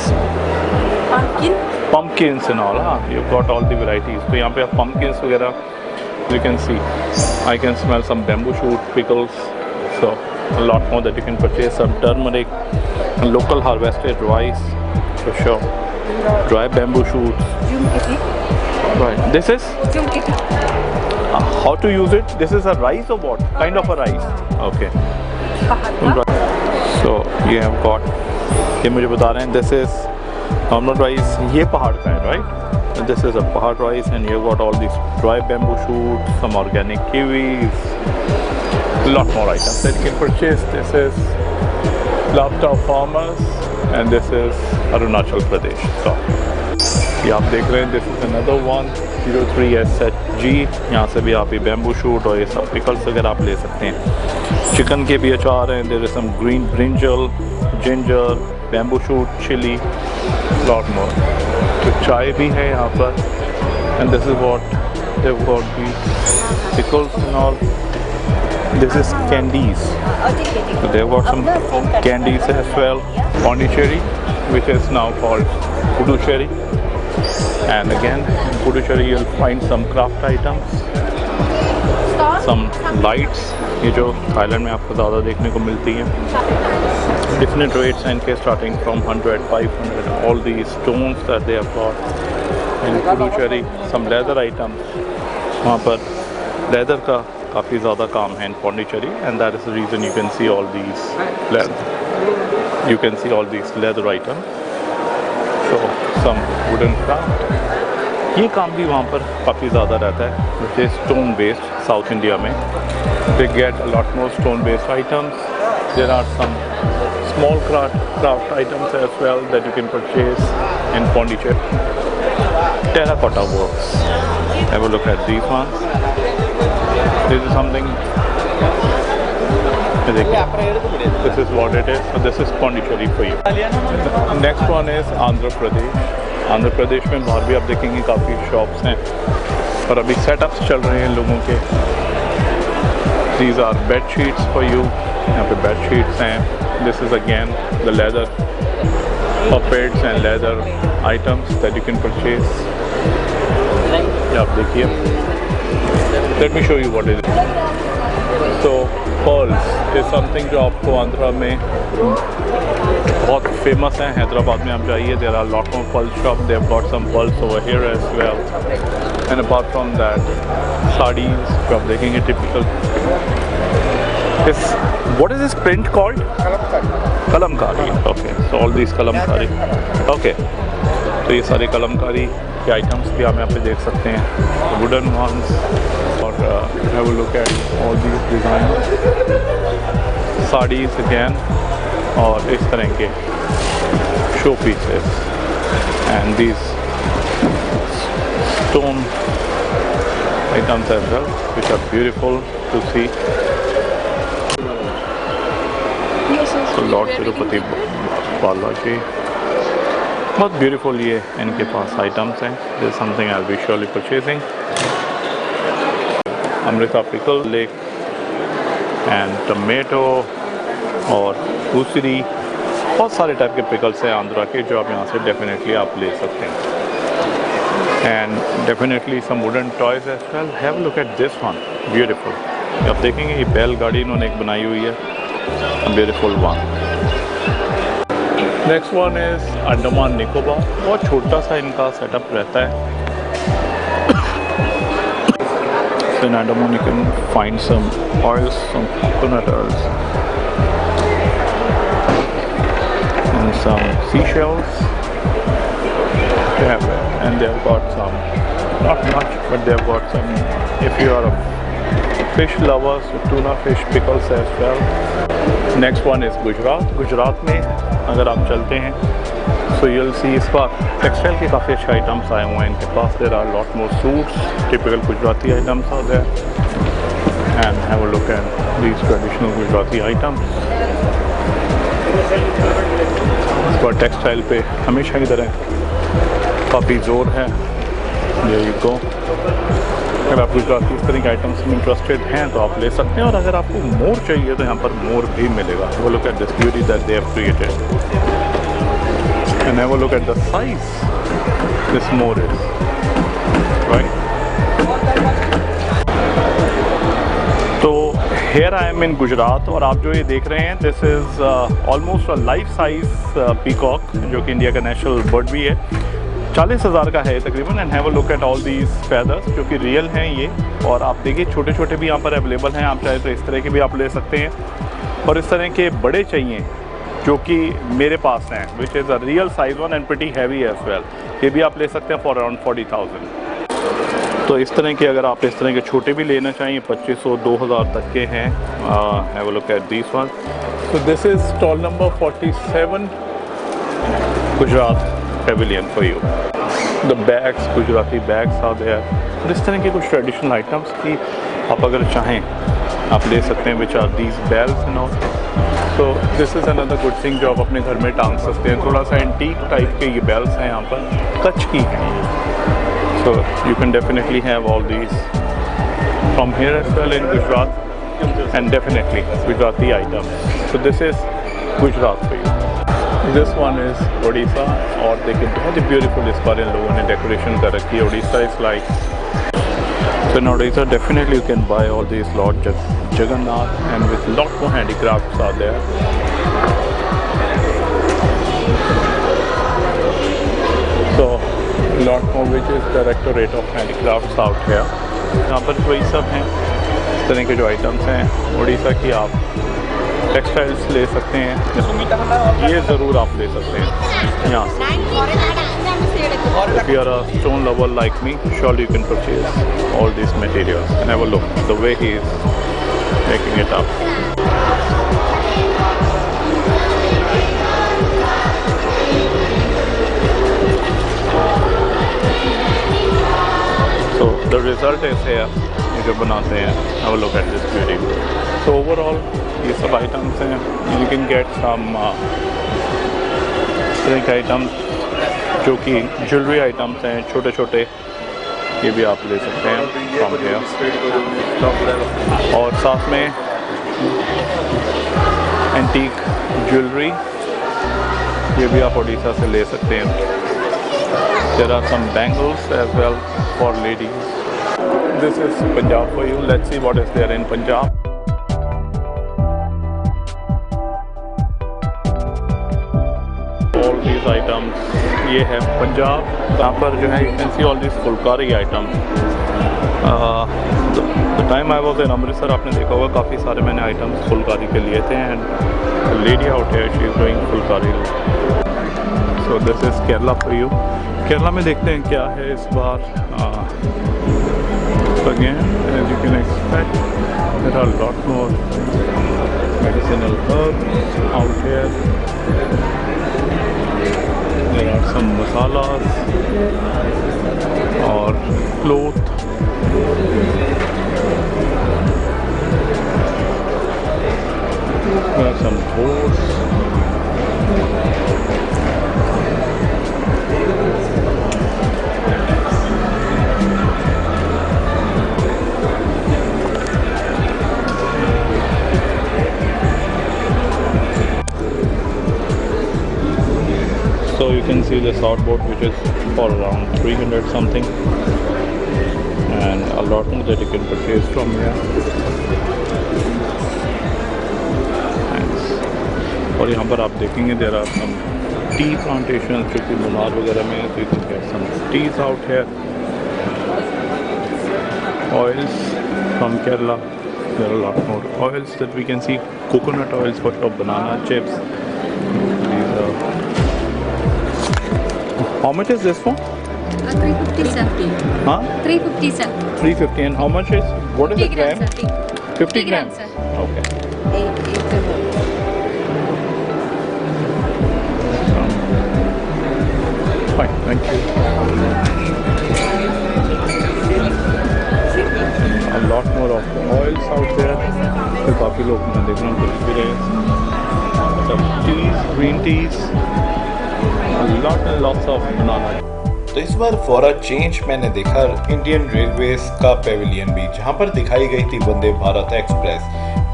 Pumpkin. pumpkins and all. You've got all the varieties. So यहाँ पे आप pumpkins वगैरह, you can see. I can smell some bamboo shoot, pickles. So a lot more that you can purchase. Some turmeric, local harvested rice for sure. Dry bamboo shoots. Right. This is how to use it. This is a rice or what? Kind of a rice. Okay. Right. So you have got. ये मुझे बता रहे हैं. This is normal rice. ये पहाड़ का है, right? And this is a pahar rice, and you've got all these dry bamboo shoots, some organic kiwis, a lot more items that you can purchase. This is Laptop Farmers, and this is Arunachal Pradesh. So ये आप देख रहे हैं, this is another one 03SHG. यहाँ से भी आप ये bamboo shoot और ये सब pickles वगैरह आप ले सकते हैं. चिकन के भी अचार हैं. There is some green brinjal, ginger, bamboo shoot, chili, lot more. तो चाय भी है यहाँ पर, and this is what they've got, these pickles and all. This is candies. So they've got some candies as well. Pondicherry, which is now called Puducherry. And again, in Puducherry you'll find some craft items, some lights, ये जो Thailand में आपको ज़्यादा देखने को मिलती हैं. Different rates हैं इनके, starting from 100, 500. All these stones that they have got in Puducherry. Some leather items. वहाँ पर leather का काफ़ी ज़्यादा काम है in Pondicherry, and that is the reason you can see all these leather. You can see all these leather items. So some wooden craft. ये काम भी वहाँ पर काफ़ी ज़्यादा रहता है, which is stone based. South India में they get a lot more stone based items. There are some small craft items as well that you can purchase in Pondicherry. Terracotta works. Have a look at these ones. This is something. This is what it is. So this is Pondicherry for you. Next one is Andhra Pradesh. Andhra Pradesh में बाहर भी आप देखेंगे काफ़ी shops हैं, और अभी setups चल रहे हैं लोगों के. These are bed sheets for you. यहाँ पे bed sheets हैं. This is again the leather puppets and leather items that you can purchase. ये आप देखिए. Let me show you what it is. So pearls is something जो आपको आंध्रा में बहुत फेमस है. हैदराबाद में आप जाइए, there are lot more pearl shop. They have got some pearls over here as well. And apart from that, sarees जो आप देखेंगे typical. What is this print called? Kalamkari. Okay, so all these kalamkari. Okay, तो ये सारे कलमकारी के items भी हम यहाँ पे देख सकते हैं. Wooden ones, और have a look at all these designs. Saris again और इस तरह के show pieces and these stone items as well, which are beautiful to see. So Lord Tirupati Balaji, बहुत beautiful ये इनके पास items हैं. This is something I'll be surely purchasing. Amrita pickle, lake and tomato और usuri, बहुत सारे type के pickles हैं आंध्रा के जो आप यहाँ से डेफिनेटली आप ले सकते हैं. And definitely some wooden toys as well. Have a look at this one, beautiful. आप देखेंगे ये बैलगाड़ी इन्होंने एक बनाई हुई है, a beautiful one. Next one is Andaman Nicobar. बहुत छोटा सा इनका सेटअप रहता है. So in Andaman you can find some oils, some coconut oils, and some seashells. They have it. And they've got some, not much, but they've got some, if you are a fish lover, so tuna fish pickles as well. Next one is Gujarat. Gujarat में अगर आप चलते हैं so you'll see इस बार textile के काफ़ी अच्छे items आए हुए हैं इनके पास. There are lot more suits, typical Gujarati items are there. And have a look at these traditional Gujarati items. इस बार टेक्सटाइल पे हमेशा की तरह काफ़ी ज़ोर है. There you go. अगर आप गुजराती इस तरह के आइटम्स में इंटरेस्टेड हैं तो आप ले सकते हैं. और अगर आपको मोर चाहिए तो यहाँ पर मोर भी मिलेगा. Have a look at this beauty that they have created. And have a look at the size this moor is. Right? तो here I am in Gujarat और आप जो ये देख रहे हैं this is almost a life size peacock जो कि इंडिया का नेशनल बर्ड भी है. 40,000 का है तकरीबन. And have a look at all these feathers जो कि रियल हैं ये. और आप देखिए छोटे छोटे भी यहाँ पर अवेलेबल हैं. आप चाहे तो इस तरह के भी आप ले सकते हैं. और इस तरह के बड़े चाहिए जो कि मेरे पास हैं which is a real size one and pretty heavy as well. ये भी आप ले सकते हैं फॉर अराउंड 40,000. तो इस तरह के अगर आप इस तरह के छोटे भी लेना चाहिए 2,500-2,000 तक के हैं. Have a look at this one. So this is stall number 47 Gujarat Pavilion for you. The bags, Gujarati bags are there. और इस तरह के कुछ ट्रेडिशनल आइटम्स की आप अगर चाहें आप ले सकते हैं which are these bells and all. So this is another good thing जो आप अपने घर में टांग सकते हैं. थोड़ा सा एंटीक टाइप के ये bells हैं यहाँ पर, कच्छ की हैं. So you can definitely have all these from here as well in Gujarat and definitely Gujarati items. So this is Gujarat for you. This one is Odisha. और देखिए बहुत ही ब्यूटीफुल इस बार इन लोगों ने डेकोरेशन कर रखी है. Odisha is like, so in Odisha definitely you can buy all these Lord Jagannath and with lot more handicrafts are there. So lot more which is Directorate of Handicrafts out here. यहाँ पर वही सब हैं इस तरह के जो items हैं. उड़ीसा की आप टेक्सटाइल्स ले सकते हैं. ये ज़रूर आप ले सकते हैं यहाँ से. If you are a stone lover like me, surely you can purchase all these materials. And have a look the way he is making it up. So the result is here. ये जो बनाते हैं, have a look at this beauty. So overall ये सब items हैं. You can get some तरह के items जो कि ज्वेलरी आइटम्स हैं छोटे छोटे. ये भी आप ले सकते हैं फ्रॉम हियर. और साथ में एंटीक ज्वेलरी ये भी आप उड़ीसा से ले सकते हैं. There are some bangles as well for ladies. This is Punjab for you. Let's see what is there in Punjab. All these items. ये है पंजाब. यहाँ पर जो है you can see all these Phulkari items. The time I was in Amritsar आपने देखा होगा काफ़ी सारे मैंने आइटम्स फुलकारी के लिए थे. एंड लेडी आउट है she is doing Phulkari. So this is Kerala for you. Kerala में देखते हैं क्या है इस बार. Again, as you can expect, there are a lot more medicinal herbs out here. There are some masalas or cloth. There are some boards. So you can see the sort board, which is for around 300 something, and a lot more that you can purchase from here. Thanks. और यहाँ पर आप देखेंगे there are some tea plantations जो कि मुनार वगैरह में, so you can get some teas out here. Oils from Kerala, there are a lot more oils that we can see. Coconut oils for sure, banana chips. These are. How much is this one? 350 sir. Huh? 350 sir. 350. And how much is, what is the gram? 50 grams. sir. Okay. 880. Fine, thank you. A lot more of the oils out there. तो काफ़ी लोग मैं देख रहा हूँ खरीद भी रहे हैं. Some teas, green teas. A lot and lots of banana. तो इस बार फॉर अ चेंज मैंने देखा इंडियन रेलवेज का पेविलियन भी, जहां पर दिखाई गई थी Vande Bharat express.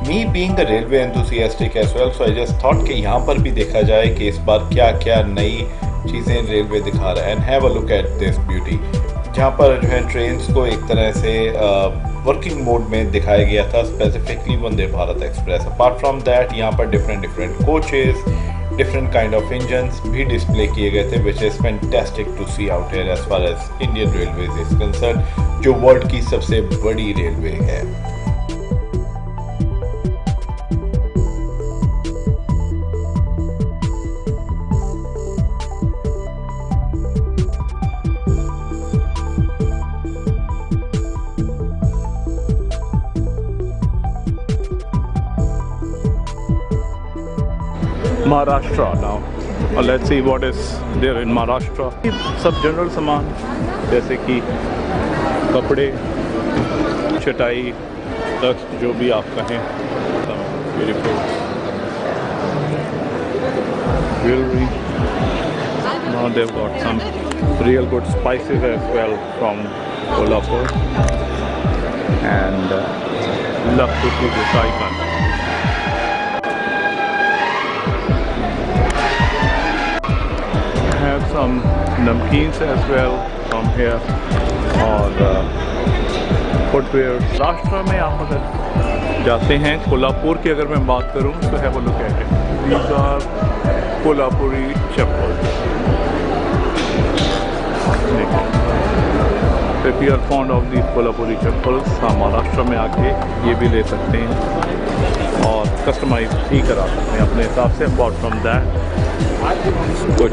Me being a railway enthusiastic as well, so I just thought कि यहाँ पर भी देखा जाए कि इस बार क्या क्या नई चीज़ें रेलवे दिखा रहा है. And have a look at this beauty, जहाँ पर जो है ट्रेन्स को एक तरह से वर्किंग मोड में दिखाया गया था, specifically Vande Bharat express. Apart from that यहाँ पर different coaches, different kind of engines भी डिस्प्ले किए गए थे, which is fantastic to see out here as far as Indian Railways is concerned, जो वर्ल्ड की सबसे बड़ी रेलवे है. Maharashtra now. Let's see what is there in Maharashtra. सब जनरल सामान जैसे कि कपड़े, चटाई, तख्त, जो भी आप कहें. Beautiful jewelry. Now they've got some real good spices as well from Kolhapur, and love to see this icon. Have some namkeens as well from here, और फुटवेयर. राष्ट्र में आप अगर जाते हैं, कोल्हापुर की अगर मैं बात करूं तो है वो look at it. These are Kolhapuri chappal. If you are fond of these Kolhapuri chappals, हम महाराष्ट्र में आके ये भी ले सकते हैं और कस्टमाइज भी करा सकते हैं अपने हिसाब से. अपार्ट फ्रॉम दैट कुछ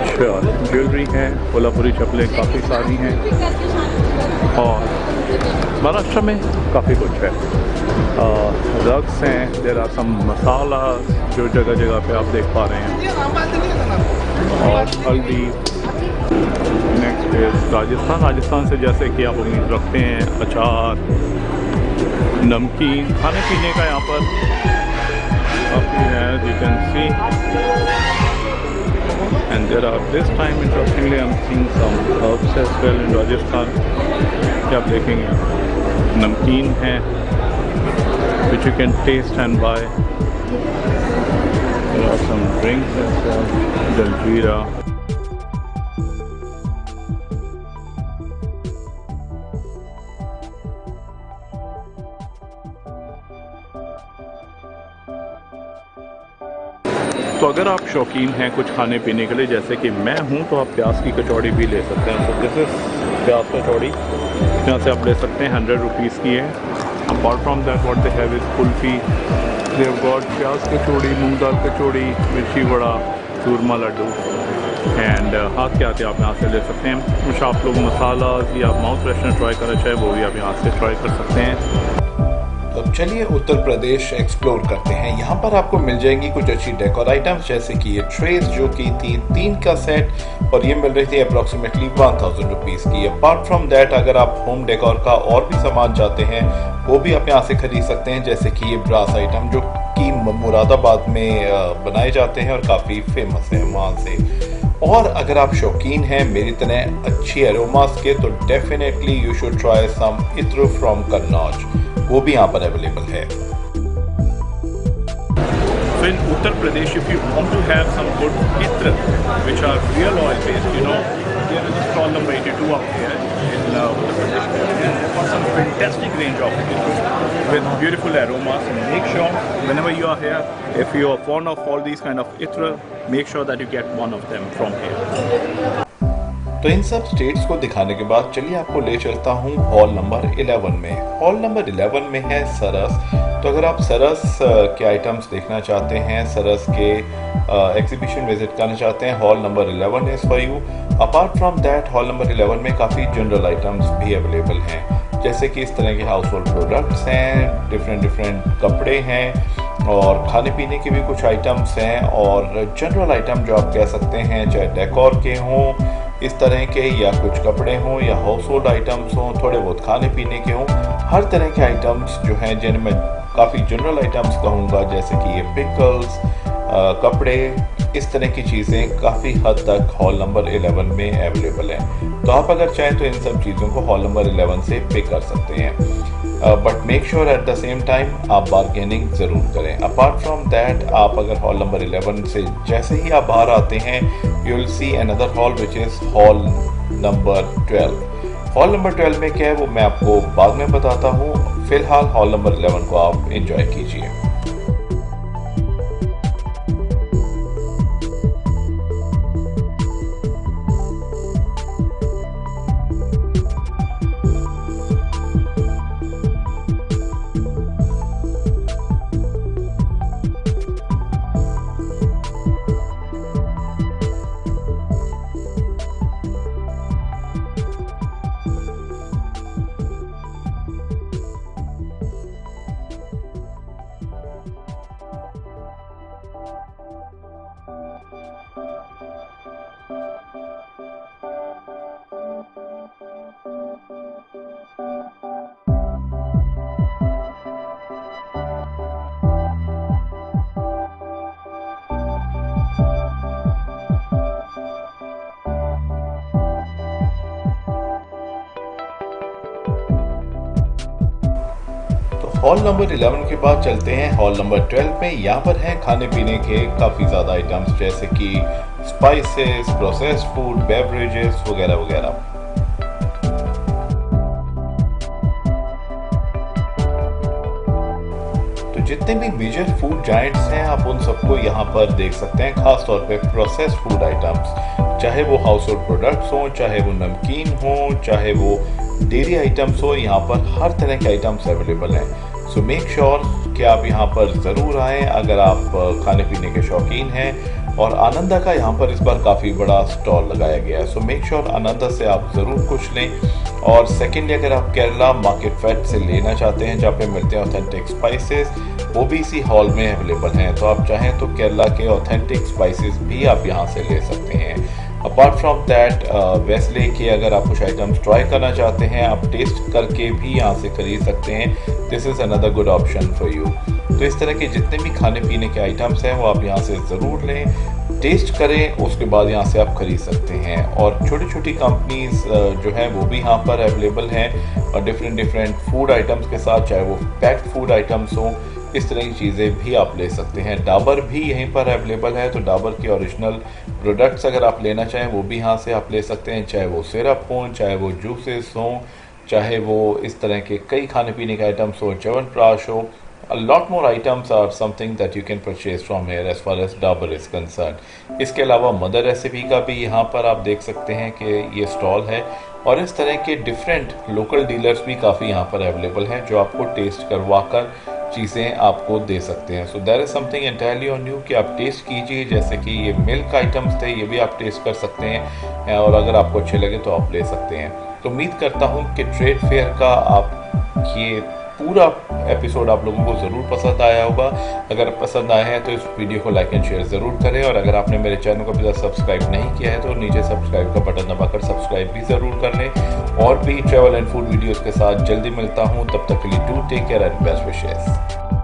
ज्वेलरी है, कोल्हापुरी चप्पलें काफ़ी सारी हैं, और महाराष्ट्र में काफ़ी कुछ है. रग्स हैं, देयर आर सम मसाला जो जगह जगह पे आप देख पा रहे हैं, और हल्दी. Next is Rajasthan. राजस्थान से जैसे कि आप उम्मीद रखते हैं, अचार, नमकीन, खाने पीने का यहाँ पर काफ़ी है, you can C. And there are, this time interestingly I'm seeing some herbs as well in Rajasthan. क्या आप देखेंगे, नमकीन है which you can taste and buy. There are some drinks as well, jaljeera. तो अगर आप शौकीन हैं कुछ खाने पीने के लिए, जैसे कि मैं हूं, तो आप प्याज की कचौड़ी भी ले सकते हैं. तो दिस इज प्याज कचौड़ी, यहाँ से आप ले सकते हैं. 100 रुपीज़ की है. Apart from that what they have is kulfi. They have got प्याज कचौड़ी, मूंग दाल कचौड़ी, मिर्ची वड़ा, चूरमा लड्डू, एंड हाथ के आते आप यहाँ से ले सकते हैं. कुछ आप लोग मसाला या माउथ फ्रेशनर ट्राई करना चाहे वो भी आप यहाँ से ट्राई कर सकते हैं. तो अब चलिए उत्तर प्रदेश एक्सप्लोर करते हैं। यहाँ पर आपको मिल जाएंगी कुछ अच्छी डेकोर आइटम्स, जैसे कि ये ट्रेस जो कि थी 3 का सेट और ये मिल रही थी अप्रॉक्सीमेटली 1000 रुपीज़ की। अपार्ट फ्रॉम दैट अगर आप होम डेकोर का और भी सामान चाहते हैं वो भी आप यहाँ से खरीद सकते हैं, जैसे कि ये ब्रास आइटम जो कि मुरादाबाद में बनाए जाते हैं और काफ़ी फेमस है वहाँ से। और अगर आप शौकीन हैं मेरी तरह अच्छी एरोमास के तो definitely you should try some इत्र फ्रॉम कन्नौज, वो भी यहाँ पर अवेलेबल है। So in Uttar Pradesh, if you want to have some good itra, which are real oil based, you know, there is a stall number 82 up here in Uttar Pradesh. They've got some fantastic range of itra with beautiful aromas. Make sure whenever you are here, if you are fond of all these kind of itra, make sure that you get one of them from here. तो इन सब states को दिखाने के बाद चलिए आपको ले चलता हूँ हॉल नंबर 11 में। हॉल नंबर 11 में है सरस। तो अगर आप सरस के आइटम्स देखना चाहते हैं, सरस के एग्जीबिशन विजिट करना चाहते हैं, hall number 11 is for you. Apart from that hall number 11 में काफ़ी जनरल आइटम्स भी अवेलेबल हैं, जैसे कि इस तरह के हाउस होल्ड प्रोडक्ट्स हैं, डिफरेंट कपड़े हैं और खाने पीने के भी कुछ आइटम्स हैं और जनरल आइटम जो आप कह सकते हैं, चाहे डेकोर के हों इस तरह के या कुछ कपड़े हों या हाउस होल्ड आइटम्स हों, थोड़े बहुत खाने पीने के हों, हर तरह के आइटम्स जो हैं जिन्हें मैं काफ़ी जनरल आइटम्स कहूँगा, जैसे कि ये पिकल्स, कपड़े, इस तरह की चीज़ें काफ़ी हद तक हॉल नंबर 11 में अवेलेबल हैं। तो आप अगर चाहें तो इन सब चीज़ों को हॉल नंबर 11 से पिक कर सकते हैं, but make sure at the same time आप बार्गेनिंग ज़रूर करें। अपार्ट फ्रॉम दैट आप अगर हॉल नंबर 11 से जैसे ही आप बाहर आते हैं you will see another hall which is hall number 12। Hall number 12 में क्या है वो मैं आपको बाद में बताता हूँ, फिलहाल हॉल नंबर 11 को आप एंजॉय कीजिए। हॉल नंबर 11 के बाद चलते हैं हॉल नंबर 12 में। यहाँ पर हैं खाने पीने के काफ़ी ज़्यादा आइटम्स, जैसे कि स्पाइसेस, प्रोसेस्ड फूड, बेवरेजेस वगैरह वगैरह। तो जितने भी मेजर फूड जायंट्स हैं आप उन सबको यहाँ पर देख सकते हैं, खास तौर पे प्रोसेस्ड फूड आइटम्स, चाहे वो हाउस होल्ड प्रोडक्ट्स हों, चाहे वो नमकीन हों, चाहे वो डेयरी आइटम्स हो, यहाँ पर हर तरह के आइटम्स अवेलेबल हैं। सो मेक श्योर कि आप यहाँ पर ज़रूर आएँ अगर आप खाने पीने के शौकीन हैं। और आनंदा का यहाँ पर इस बार काफ़ी बड़ा स्टॉल लगाया गया है, सो मेक श्योर आनंदा से आप ज़रूर कुछ लें। और सेकेंडली अगर आप केरला मार्केट फेट से लेना चाहते हैं जहाँ पे मिलते हैं ऑथेंटिक स्पाइसेस, वो भी इसी हॉल में अवेलेबल हैं। तो आप चाहें तो केरला के ऑथेंटिक स्पाइसेस भी आप यहाँ से ले सकते हैं। अपार्ट फ्रॉम दैट वेस्ले के अगर आप कुछ आइटम्स ट्राई करना चाहते हैं आप टेस्ट करके भी यहाँ से खरीद सकते हैं। This is another good option for you. तो इस तरह के जितने भी खाने पीने के आइटम्स हैं वो आप यहाँ से ज़रूर लें, टेस्ट करें, उसके बाद यहाँ से आप खरीद सकते हैं। और छोटी छोटी कंपनीज जो है वो भी यहाँ पर अवेलेबल हैं और डिफरेंट फूड आइटम्स के साथ, चाहे वो पैक्ड फूड आइटम्स हों, इस तरह की चीज़ें भी आप ले सकते हैं। डाबर भी यहीं पर अवेलेबल है, तो डाबर के ओरिजिनल प्रोडक्ट्स अगर आप लेना चाहें वो भी यहाँ से आप ले सकते हैं, चाहे वो सिरप हों, चाहे वो जूसेस हों, चाहे वो इस तरह के कई खाने पीने के आइटम्स हो, च्यवनप्राश हो। A lot more items are something that you can purchase from here as far as Dabur is concerned. इसके अलावा मदर रेसिपी का भी यहाँ पर आप देख सकते हैं कि ये स्टॉल है और इस तरह के डिफरेंट लोकल डीलर्स भी काफ़ी यहाँ पर अवेलेबल हैं जो आपको टेस्ट करवा कर चीज़ें आपको दे सकते हैं। So there is something entirely on you कि आप टेस्ट कीजिए। जैसे कि ये मिल्क आइटम्स थे, ये भी आप टेस्ट कर सकते हैं और अगर आपको अच्छे लगे तो आप ले सकते हैं। तो उम्मीद करता हूँ कि ट्रेड फेयर का आप ये पूरा एपिसोड आप लोगों को ज़रूर पसंद आया होगा। अगर पसंद आया है तो इस वीडियो को लाइक एंड शेयर ज़रूर करें, और अगर आपने मेरे चैनल को अभी तक सब्सक्राइब नहीं किया है तो नीचे सब्सक्राइब का बटन दबाकर सब्सक्राइब भी ज़रूर कर लें। और भी ट्रैवल एंड फूड वीडियोज़ के साथ जल्दी मिलता हूँ, तब तक के लिए do take care and best wishes.